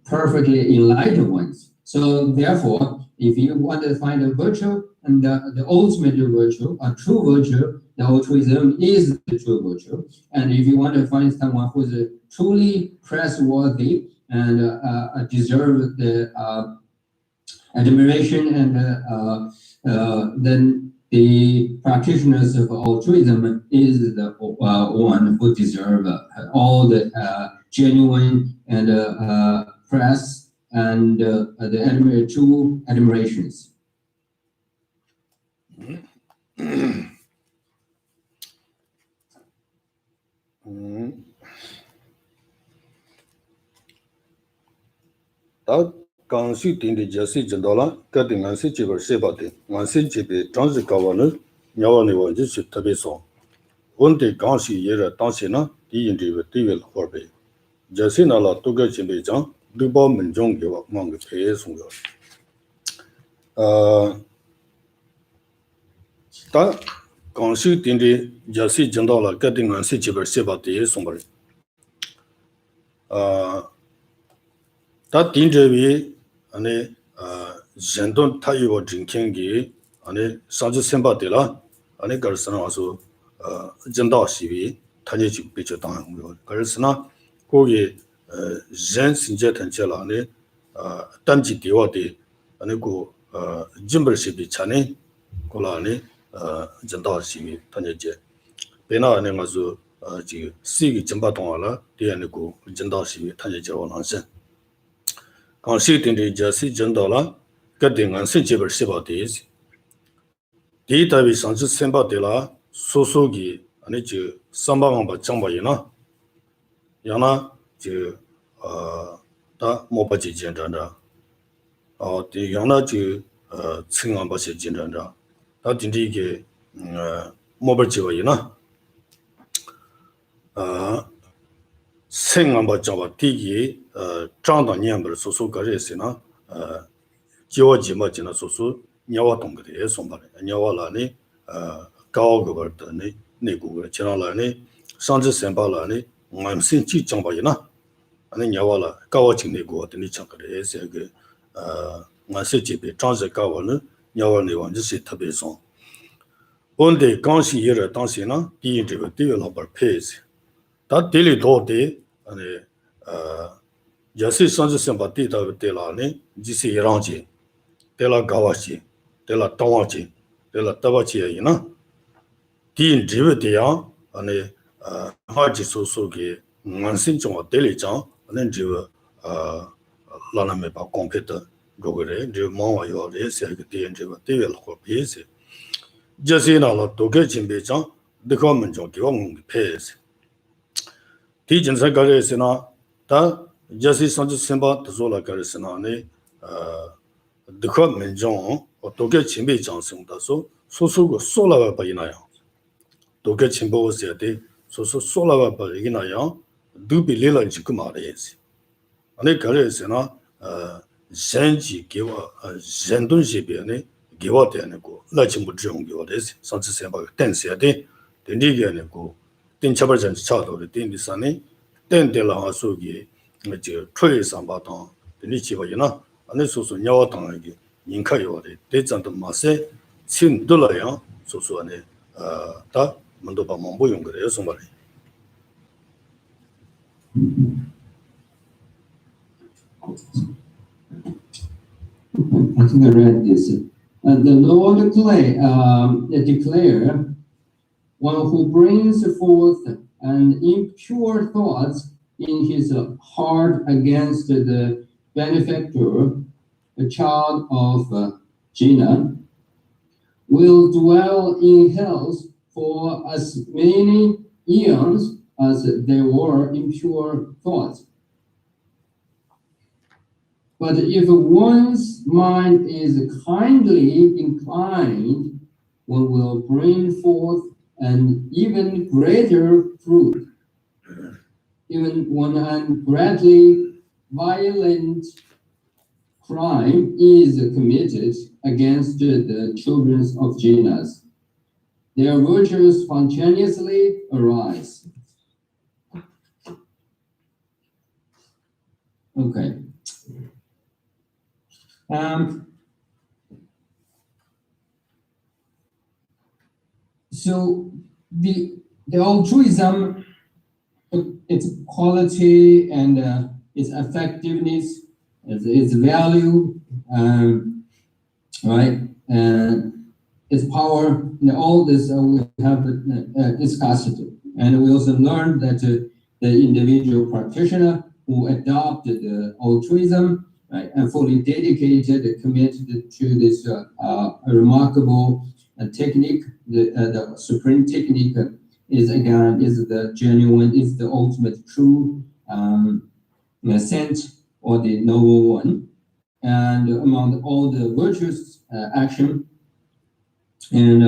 perfectly enlightened ones. So therefore, if you want to find a virtue, and the ultimate virtue, a true virtue, the altruism is the true virtue. And if you want to find someone who's truly praiseworthy and deserve the admiration, and then the practitioners of altruism is the one who deserve all the genuine and praise and the true admirations.
다 강시 딘디 제시 전도라 가딩 안시 집을 세바데 안시 집에 장지 가와는 냐와네 원지特别소 원데 강시 예라 당시나 디인디베 디벨 호베 제시나라 또게 진베장 리보 민종 개와 망게 폐에 송요 다 강시 딘디 제시 전도라 가딩 안시 집을 세바데 송벌 다 딘제비 아니 젠돈 타이오 징킹기 아니 사주 셈바데라 아니 걸스나 와서 전도 시비 타니지 비죠 당하고 걸스나 거기 젠 신제 단체라 아니 단지 디와데 아니 고 짐벌시비 차네 콜라니 전도 시비 타니지 베나 아니 가서 지 시기 전바 동화라 디아니고 전도 시비 타니지 원한선 강시 딘디 제시 전도라 가딩 안시 집을 세바데스 디다비 상지 셈바데라 소소기 아니 지 삼방방바 정바이나 야나 다 모바지 진전자 디 야나 지 칭안바시 진전자 다 딘디게 모바지와이나 생한바 잡아 티기 장다 년벌 소소 거래시나 지워지마 지나 소소 냐와 동거래 손바래 냐와라니 가오거버더니 내국을 지나라니 상지 선발라니 엄신 지정바이나 아니 냐와라 가오징내고 어떤 이창거래 세게 마세집에 장지 가와는 냐와니 완전히特别松 온데 강시 예를 당시나 디인지가 디벨로퍼 페이지 다 딜리 도데 아니 야시 상지 선바디다 데라니 지시 이랑지 데라 가와시 데라 땅와지 데라 따바치이나 디인지베디야 아니 하지 소소게 만신종와 데리장 아니 지와 라나메 바 컴퓨터 로그레 지 마와요레 세게 디인지가 디벨로퍼 페이지 자세나로 도게 진배장 드커먼 좀 기왕 페이지 디진사 가르스나 다 자세 선지 선바 도조라 가르스나네 드커먼 좀 도게 진배장 성다소 소소고 소라가 바이나요 도게 진보세데 소소 소라가 바이나요 두빌레라 지금 말해야지 아니 가르스나 전지 기와 전돈시비네 기와되는고 라침부 중요되지 선지 선바 댄스야데 된디게는고 땡차벌전 차도를 땡디산에 땡들라 소기 이제 트레이 상바당 된디치바이나 안에 소소 냐와당에게 인카요데 대전도 마세 친들어야 소소안에 다 문도바 몸보용 그래요 정말
I think I read this. The Lord declare, one who brings forth an impure thoughts in his heart against the benefactor, a child of Jina, will dwell in hell for as many eons as there were impure thoughts. But if one's mind is kindly inclined, one will bring forth an even greater fruit. Even one ungratefully violent crime is committed against the children of Jinas. Their virtues spontaneously arise. Okay. So the altruism, its quality and its effectiveness, its value, right, and its power, and all this we have discussed, and we also learned that the individual practitioner who adopted altruism, right, and fully dedicated, committed to this remarkable technique, the supreme technique is the genuine, is the ultimate true saint or the noble one, and among all the virtuous action, and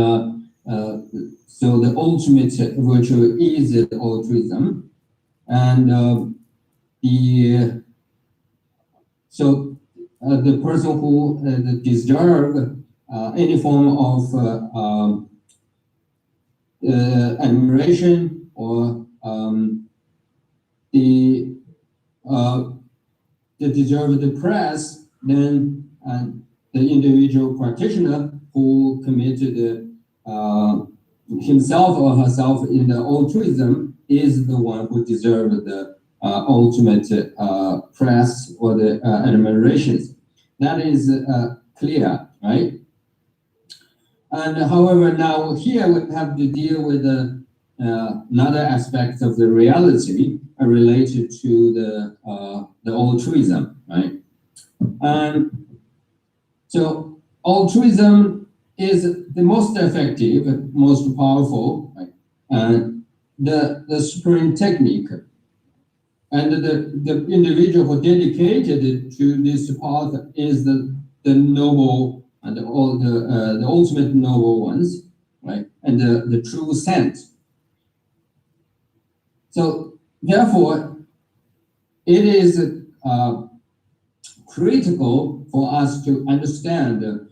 so the ultimate virtue is altruism, and the person who deserves any form of admiration or the deserve the praise, then the individual practitioner who committed himself or herself in the altruism is the one who deserves the ultimate praise or the admirations. That is clear, right? And however, now here we have to deal with another aspect of the reality related to the altruism, right? And so altruism is the most effective, most powerful, right? And the supreme technique. And the individual who dedicated to this path is the noble and all the ultimate noble ones, right? And the true saint. So therefore, it is critical for us to understand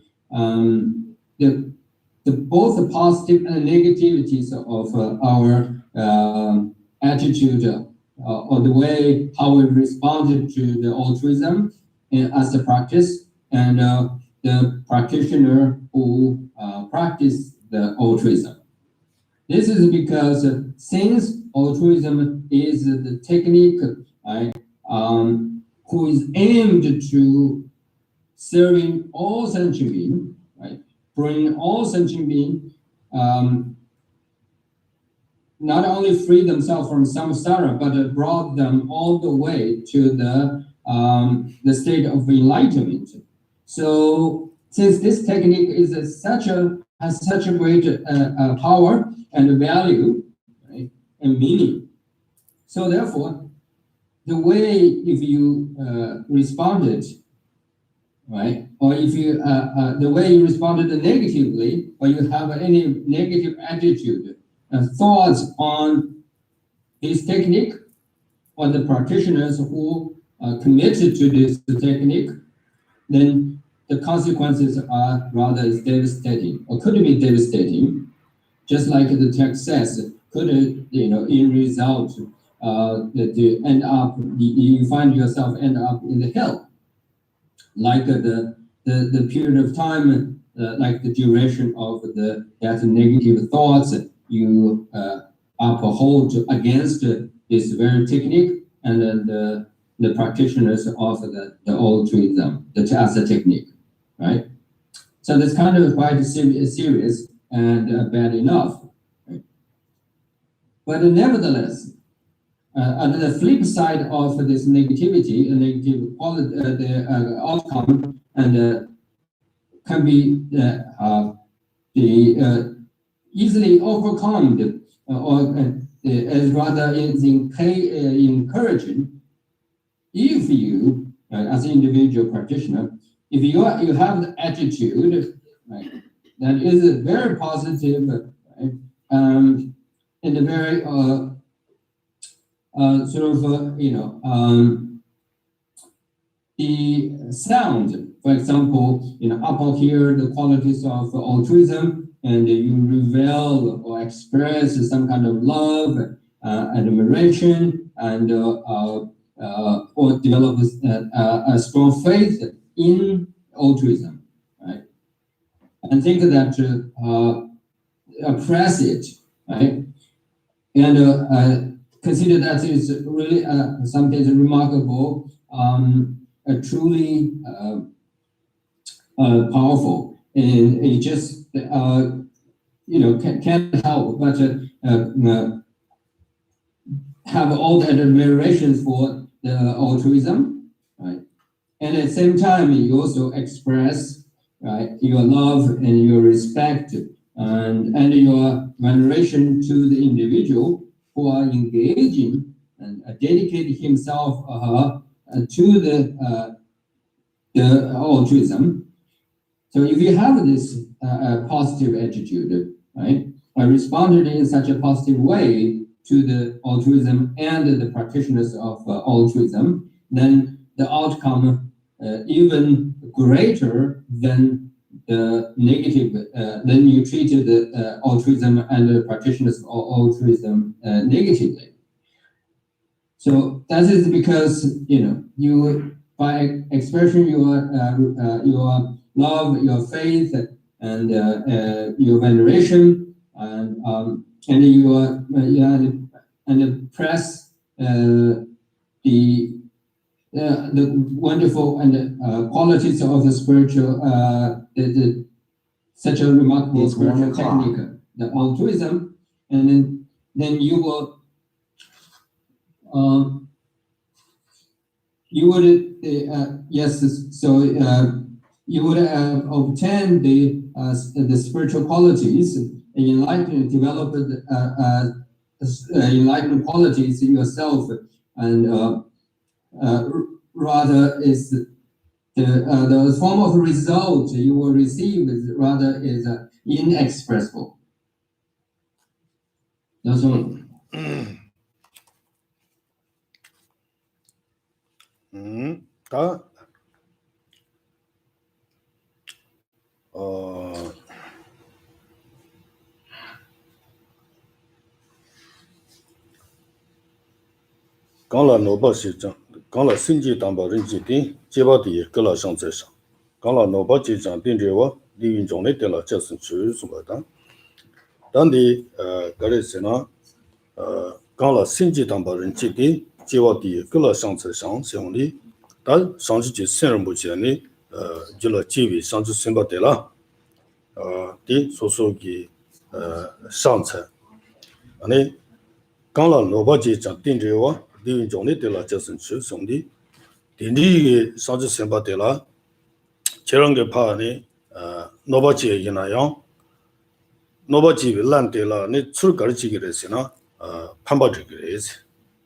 both the positive and negativities of our attitude or the way how we responded to the altruism as a practice, and the practitioner who practice the altruism. This is because since altruism is the technique, right, who is aimed to serving all sentient beings, right, bring all sentient beings not only free themselves from samsara, but brought them all the way to the state of enlightenment. So, since this technique is has such a great power and value, right, and meaning, so therefore, the way if you responded, right, or if you the way you responded negatively, or you have any negative attitude, thoughts on this technique, or the practitioners who committed to this technique, then the consequences are rather devastating, or could be devastating, just like the text says, could, in result, that you end up, you find yourself end up in the hell, like the period of time, like the duration of that negative thoughts you uphold against this very technique, and then the practitioners of the altruism, the Tassa technique, right? So that's kind of quite serious and bad enough. Right? But nevertheless, on the flip side of this negativity, a negative quality, the outcome, and can be easily overcome, or as rather is encouraging, if you, as an individual practitioner, if you have the attitude, right, that is very positive, right, and a very sort of the sound, for example, upon here the qualities of altruism, and you reveal or express some kind of love, admiration, and or develop a strong faith in altruism, right? And think that press it, right? And consider that it's really something remarkable, truly powerful, and it just can't help but have all the admirations for the altruism, right? And at the same time, you also express, right, your love and your respect and your veneration to the individual who are engaging and dedicating himself to the altruism. So if you have this positive attitude, right, I responded in such a positive way to the altruism and the practitioners of altruism, then the outcome even greater than the negative, then you treated the altruism and the practitioners of altruism negatively. So that is because you, by expressing your love, your faith, and your veneration, and your and press the wonderful and qualities of the spiritual, such a remarkable spiritual technique, the altruism, and then you will. You would yes, so you would obtain the spiritual qualities, enlightenment, develop enlightenment qualities yourself, and rather is the form of result you will receive is rather is inexpressible. That's all.
다刚了脑包是讲，刚了身体担保人决定，结巴的各了上在上，刚了脑包结账定着我，利用中的得了加深区什么的，当地个类是呢，刚了身体担保人决定，结巴的各了上在上兄弟，但上去就现目前呢，就了结尾上去申报的了，的所说的上层，呢，刚了脑包结账定着我。利用中的得了加深区兄弟，定的上次申报得了，这样个怕呢，脑包结一那样，脑包结烂得了，你出个几个的是呢，判报这个意思，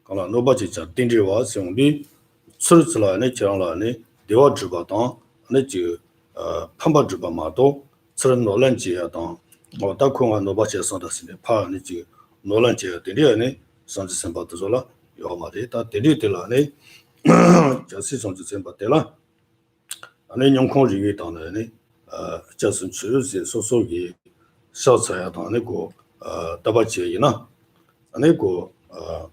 讲了脑包结讲定着我兄弟，出了呢这样了呢，对我直播当，那就判报直播嘛多，出了脑烂结当，我到空啊脑包结上的是呢，怕你就脑烂结定的呢，上次申报得着了。要么的，他第六的了呢，就是上次申报得了，那用空人员当然呢，就是确实所说的小菜啊，当那个大把建议呢，那个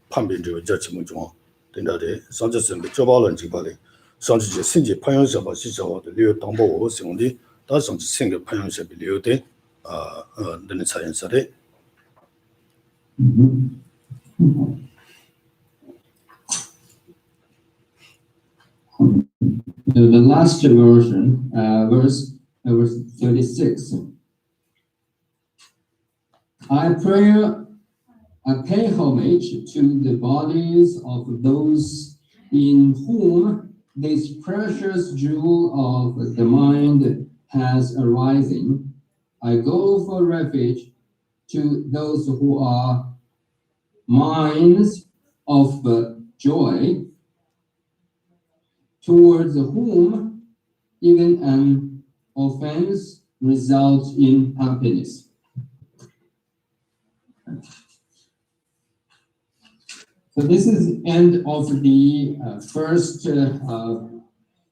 判别这个叫什么状，对的的，上次申报交包人就把的，上次就申请培养下把是小的留当包我兄弟，但上次申请培养下被留的，那你采用啥的？The
last version, verse 36. I pay homage to the bodies of those in whom this precious jewel of the mind has arisen. I go for refuge to those who are mines of joy, towards whom even an offense results in happiness. So this is the end of the first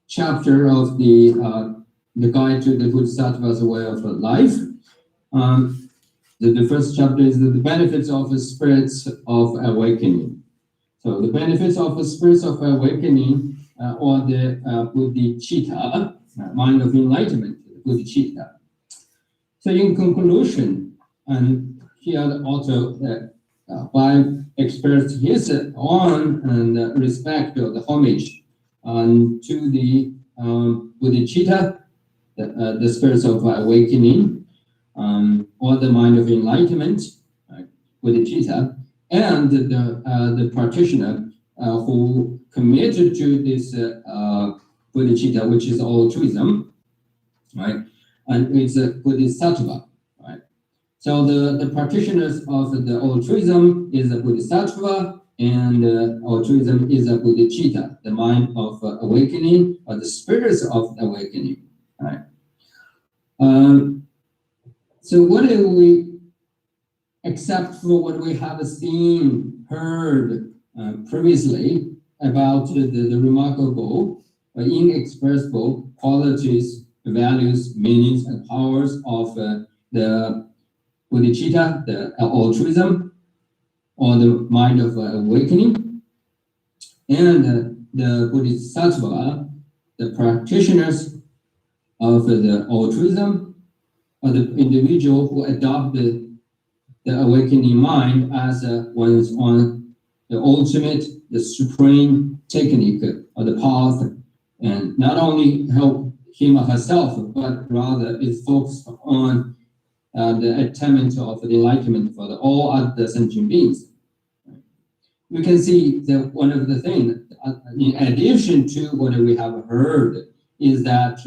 chapter of the guide to the Bodhisattva's way of life. The first chapter is the benefits of the spirits of awakening. So the benefits of the spirits of awakening, or the Bodhicitta, mind of enlightenment, Bodhicitta. So in conclusion, and here the author by expressed his own and respect of the homage to the Bodhicitta, the spirits of awakening, or the mind of enlightenment, Bodhicitta, and the practitioner who committed to this Bodhicitta, which is altruism, right? And it's a Bodhisattva, right? So the practitioners of the altruism is a Bodhisattva, and altruism is a Bodhicitta, the mind of awakening, or the spirits of awakening, right? So what do we, except for what we have seen, heard previously about the remarkable, inexpressible qualities, values, meanings, and powers of the Bodhicitta, the altruism, or the mind of awakening, and the Bodhisattva, the practitioners of the altruism, or the individual who adopted the awakening mind as one's on the ultimate, the supreme technique or the path, and not only help him or herself, but rather is focused on the attainment of the enlightenment for all other sentient beings. We can see that one of the things, in addition to what we have heard, is that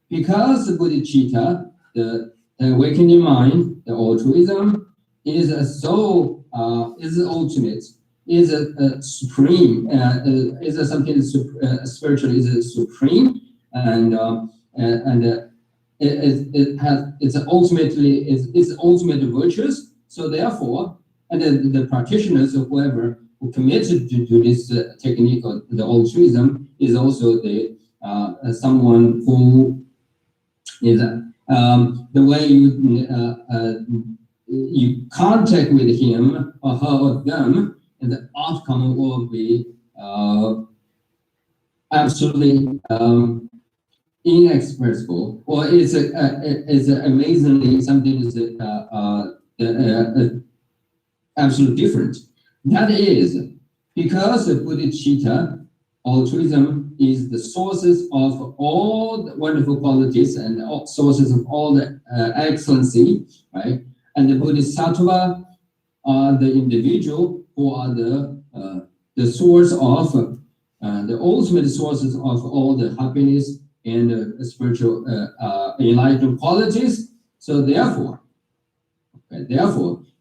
because the Bodhicitta, the awakening mind, the altruism, is so is ultimate, is a supreme, is something spiritual, is a supreme, and it has it's ultimately is ultimate virtues. So therefore, and the practitioners or whoever who committed to this technique of the altruism is also the someone who is the way you contact with him or her or them, and the outcome will be absolutely inexpressible, or it's amazingly something is absolutely different. That is because the bodhicitta, altruism, is the sources of all the wonderful qualities and sources of all the excellency, right? And the bodhisattva are the individual who are the source of the ultimate sources of all the happiness and spiritual enlightened qualities. So therefore,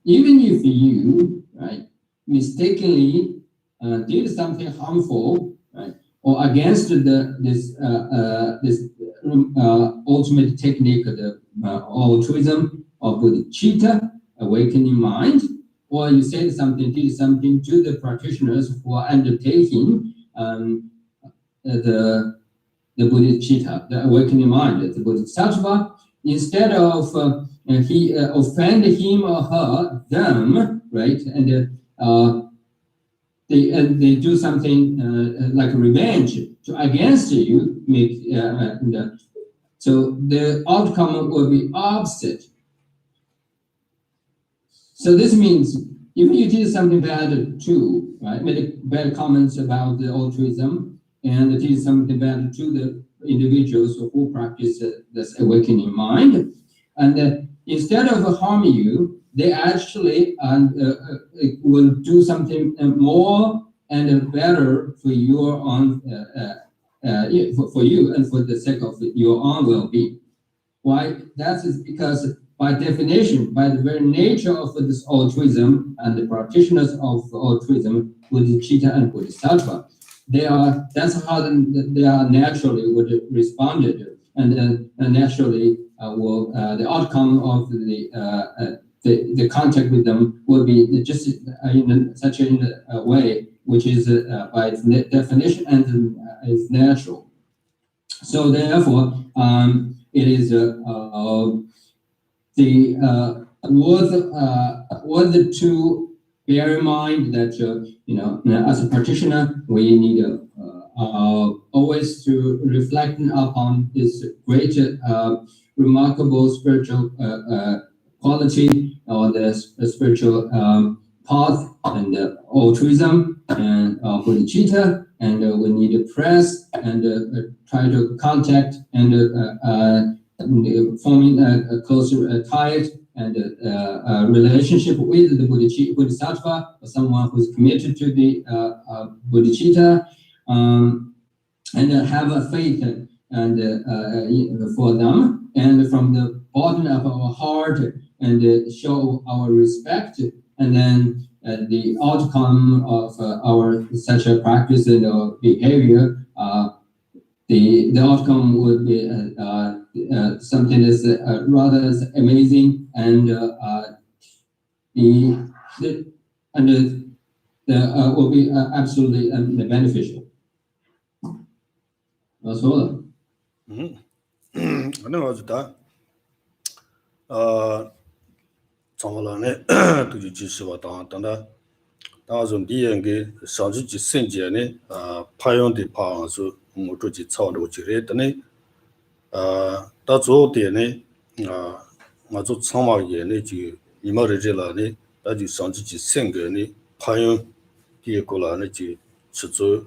even if you, right, mistakenly did something harmful, right, or against this ultimate technique, the altruism of bodhicitta, awakening mind, or you said something, did something to the practitioners who are undertaking the bodhicitta, the awakening mind, the bodhisattva, instead of he offend him or her, them, right, and they do something like revenge against you, so the outcome will be opposite. So this means if you did something bad too, right, made bad comments about the altruism, and did something bad to the individuals who practice this awakening mind, and instead of harming you, they actually will do something more and better for your own, for you and for the sake of your own well-being. Why? That is because by definition, by the very nature of this altruism and the practitioners of altruism, bodhicitta and bodhisattva, that's how they are naturally would respond, and naturally will the outcome of the contact with them will be just in such a way which is by its definition and is natural. So therefore, it is worth to bear in mind that as a practitioner we need always to reflect upon this great remarkable spiritual quality or the spiritual path and altruism and bodhicitta, and we need to press and try to contact and forming a closer tight and relationship with the bodhisattva, or someone who's committed to the bodhicitta, and have a faith and for them, and from the bottom of our heart, and show our respect, and then the outcome of our such a practice and behavior, the outcome would be something that's rather amazing, and will be absolutely beneficial. That's all.
I know that. 怎么了呢？都就继续吧，当从第一个上去去升级呢，培养的培养是我自己操的，我觉得的呢，到最后点呢，我做长毛业呢就你们的这了呢，那就上去去升级呢，培养第一个了呢就去做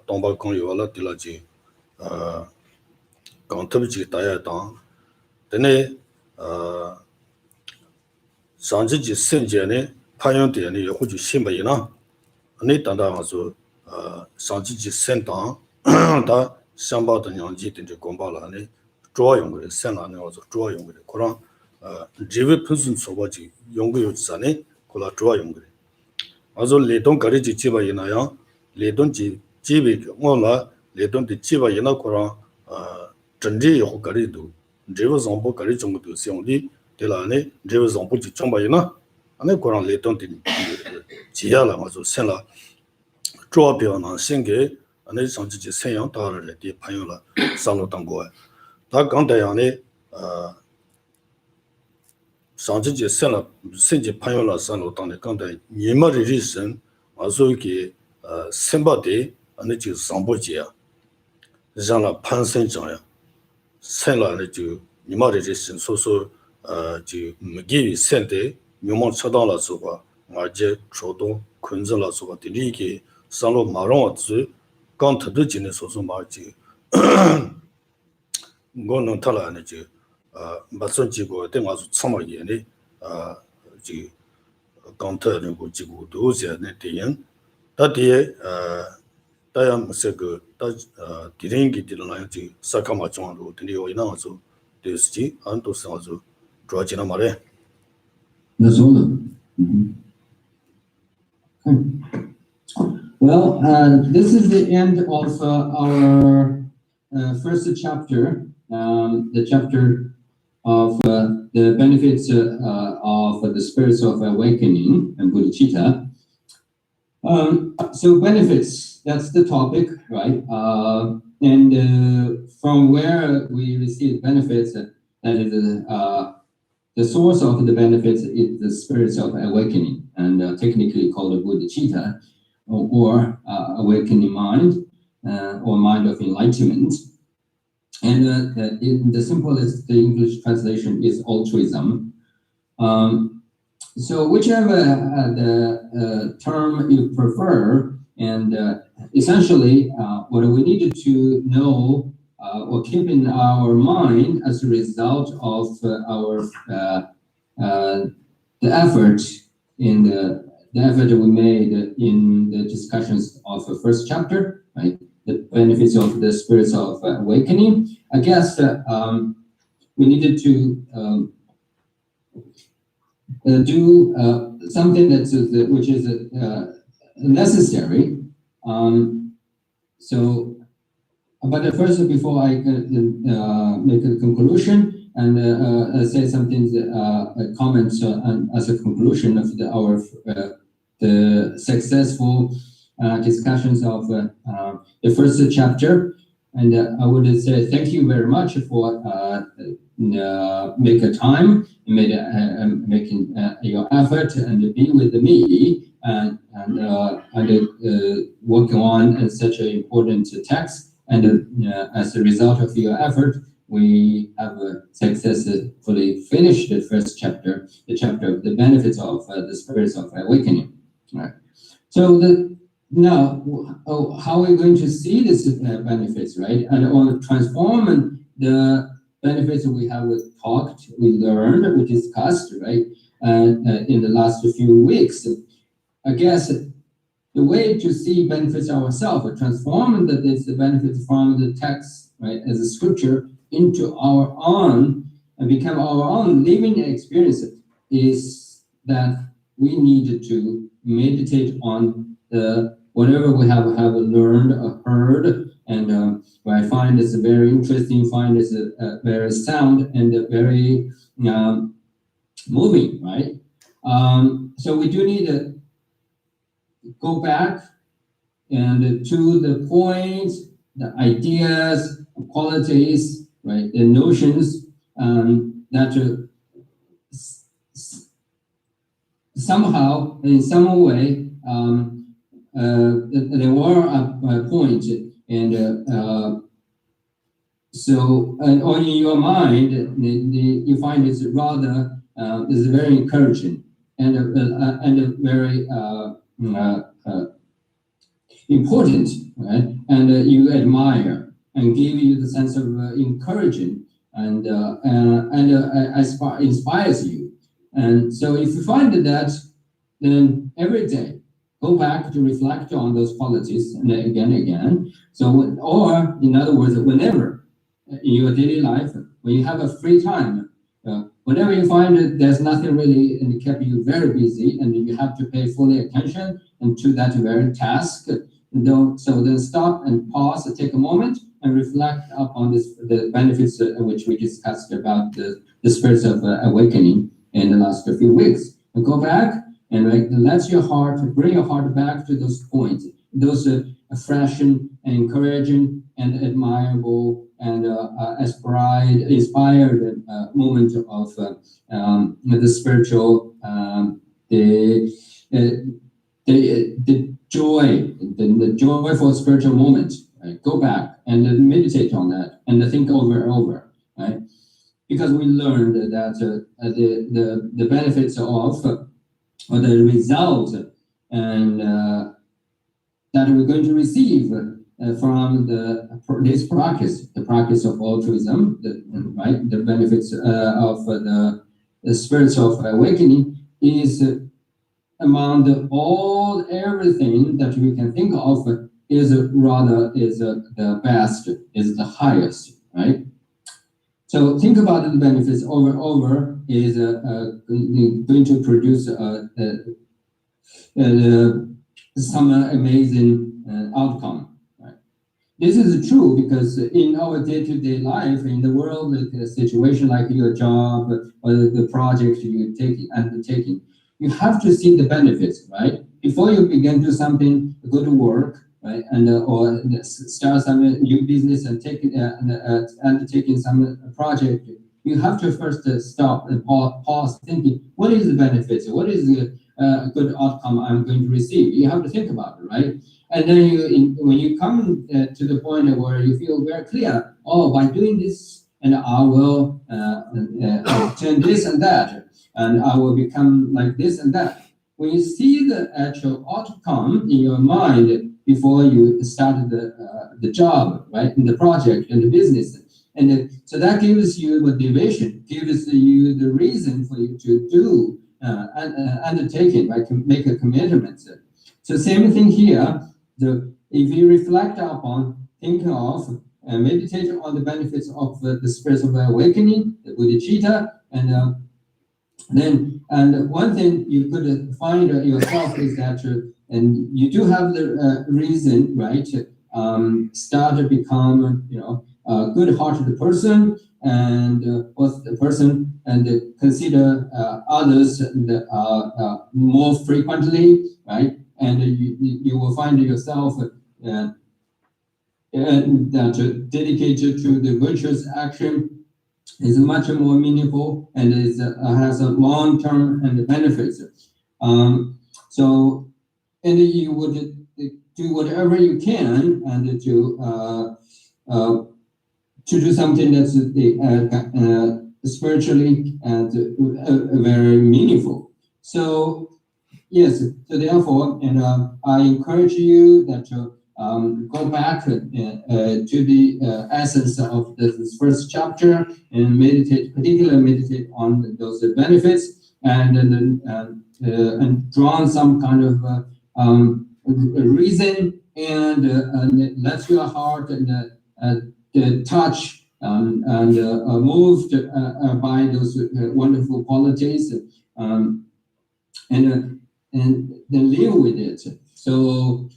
当把工友了，对了就刚特别几个大家当，的呢上去去升级呢，培养点呢或者新没呢，你等到说上去去升当，他想把的年纪等着公布了呢，主要用的升了呢，我说主要用的，可能这位本身说话就用个有啥呢，可能主要用的，我说雷东个的就几百亿那样，雷东就几百个，我了雷东的几百亿那可能真正以后个的都，这位上不个的中国都是用的。对了呢，这位上不就200亿呢？ 안에 그런 레톤티 지야라 맞아 생라 조합이나 생계 안에 정치지 생양 다를 때 반영라 상로 당고에 다 강대양에 상지지 생라 생지 반영라 상로 당에 강대 니마리 리슨 아소기 생바데 안에 지 상보지야让潘生长呀生了呢就你妈的这是说就没给予现代明末吃到了时候而且初冬困着了时候的理解上了马上子刚特都今天说嘛就我能他了呢就没算结果对我是这么严的就刚特那个结果都是那电影到底다양 그 디랭기 디르나요 지 사카마 정도 드리오 이나서 되지 안도 상주 좋아지나 말에
That's all. Well, this is the end of our first chapter, the chapter of the benefits of the spirits of awakening and bodhicitta. So benefits, that's the topic, right? And from where we receive benefits, that is the source of the benefits is the spirits of awakening, and technically called bodhicitta, or awakening mind, or mind of enlightenment. And in the simplest, the English translation is altruism. So whichever the term you prefer, and essentially what we need to know or keep in our mind as a result of our the effort we made in the discussions of the first chapter, right? The benefits of the spirits of awakening. I guess we needed to do something that's which is necessary. But first, before I make a conclusion and say something, comment as a conclusion of the successful discussions of the first chapter, and I would say thank you very much for making time, making your effort, and being with me and working on such an important text. And as a result of your effort, we have successfully finished the first chapter, the chapter of the benefits of the spirits of awakening. Right. So now, how are we going to see these benefits, right? And on transforming the benefits we have talked, we learned, we discussed, right? In the last few weeks, I guess the way to see benefits ourselves, transforming the benefits from the text, right, as a scripture into our own and become our own living experience, is that we need to meditate on whatever we have learned or heard, and I find this very interesting, find this very sound and very moving, right? So we do need to go back and to the points, the ideas, qualities, right? The notions that somehow, in some way, there were a point, and so, or in your mind, you find it's rather is very encouraging and very important, right? And you admire and give you the sense of encouraging and inspires you. And so if you find that, then every day go back to reflect on those qualities and again. So, or in other words, whenever in your daily life, when you have a free time, whenever you find that there's nothing really and kept you very busy and you have to pay fully attention and to that very task, so then stop and pause and take a moment and reflect upon the benefits which we discussed about the spirits of awakening in the last few weeks. and go back and bring your heart back to those points, those fresh and encouraging and admirable and inspired moment of the spiritual, the joy, the joyful spiritual moment. Right? Go back and meditate on that and think over and over, right? Because we learned that the benefits of or the result and that we're going to receive from this practice, the practice of altruism, right? The benefits of the spiritual awakening is among everything that we can think of is the best, is the highest, right? So think about the benefits over and over is going to produce some amazing outcome. Right? This is true because in our day-to-day life, in the world, a situation like your job or the project you're undertaking, you have to see the benefits, right? Before you begin to do something, go to work, right, and or start some new business and undertaking some project, you have to first stop and pause, thinking, what is the benefits? What is the good outcome I'm going to receive? You have to think about it, right? And then when you come to the point where you feel very clear, oh, by doing this, and I will obtain this and that, and I will become like this and that. When you see the actual outcome in your mind before you started the job, right, in the project and the business, and so that gives you motivation, gives you the reason for you to do undertaking, right, make a commitment. So same thing here. If you reflect upon, think of, and meditate on the benefits of the spiritual awakening, the Bodhisattva, and one thing you could find yourself is that, and you do have the reason, right? Start to become, a good-hearted person, and both the person and consider others more frequently, right? And you will find yourself that dedicated to the virtuous action is much more meaningful and has a long-term and benefits. So, and you would do whatever you can and to do something that's spiritually and very meaningful. So yes, so therefore, and I encourage you that go back to the essence of this first chapter and particularly meditate on those benefits and draw on some kind of reason and let your heart touch and moved by those wonderful qualities and then live with it. So.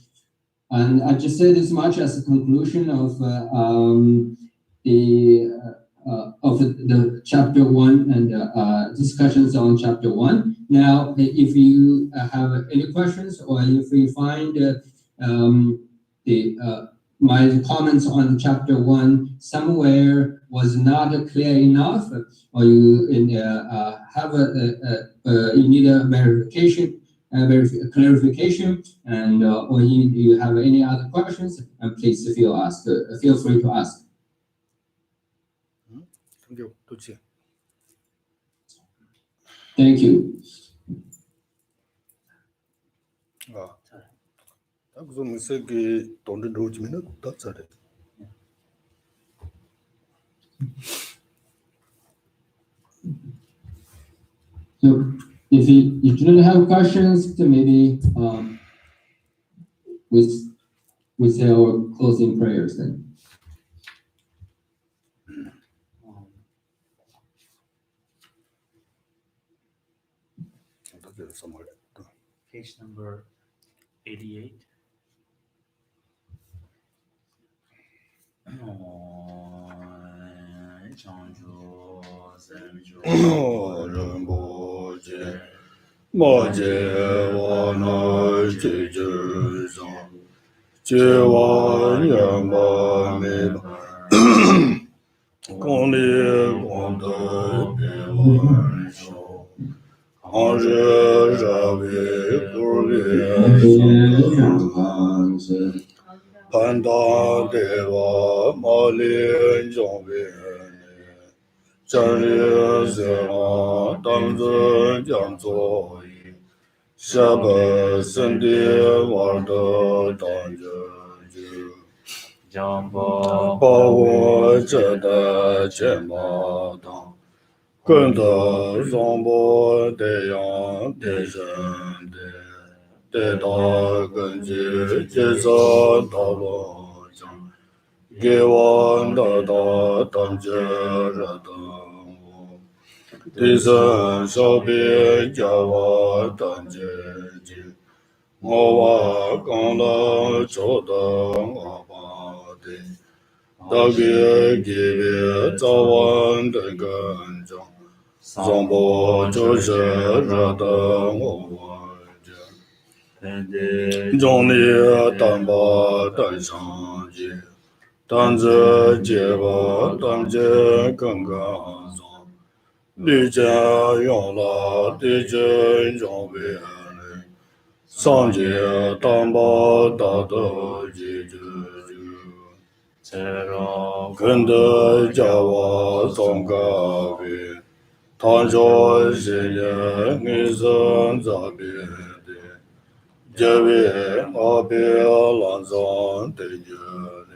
And I just said as much as a conclusion of the chapter 1 and discussions on chapter 1. Now, if you have any questions or if you find my comments on chapter 1 somewhere was not clear enough, or you have you need a verification. Clarification, and when you have any other questions, please feel free to ask.
Thank you.
Thank you. So if you do not have questions, then maybe we say our closing prayers then.
Case number 88.
莫解我那解决上，解我愿把没吧，功利功德别万寿，昂日热为不离上根，盘当对我毛利中为。真理是我当真将作业，下本圣地我的当家就，
将把
把我这的肩膀当，更得让我这样的身体，得到根基接受道路上，给我得到当家热等。第三小别叫我当姐姐，我话讲了就等我爸的，大概给别早晚的跟着，让我就是热等我家，让你当把当上街，当着结果当着更更上。历经用了历经用为人，上街当把大道解决，
才让
跟着叫我总高飞，他说是人你生这边的，这边我别浪上对着的，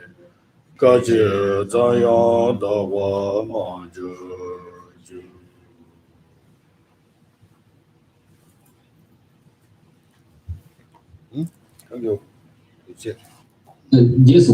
感觉怎样的我忙着。还有一些。
Yes.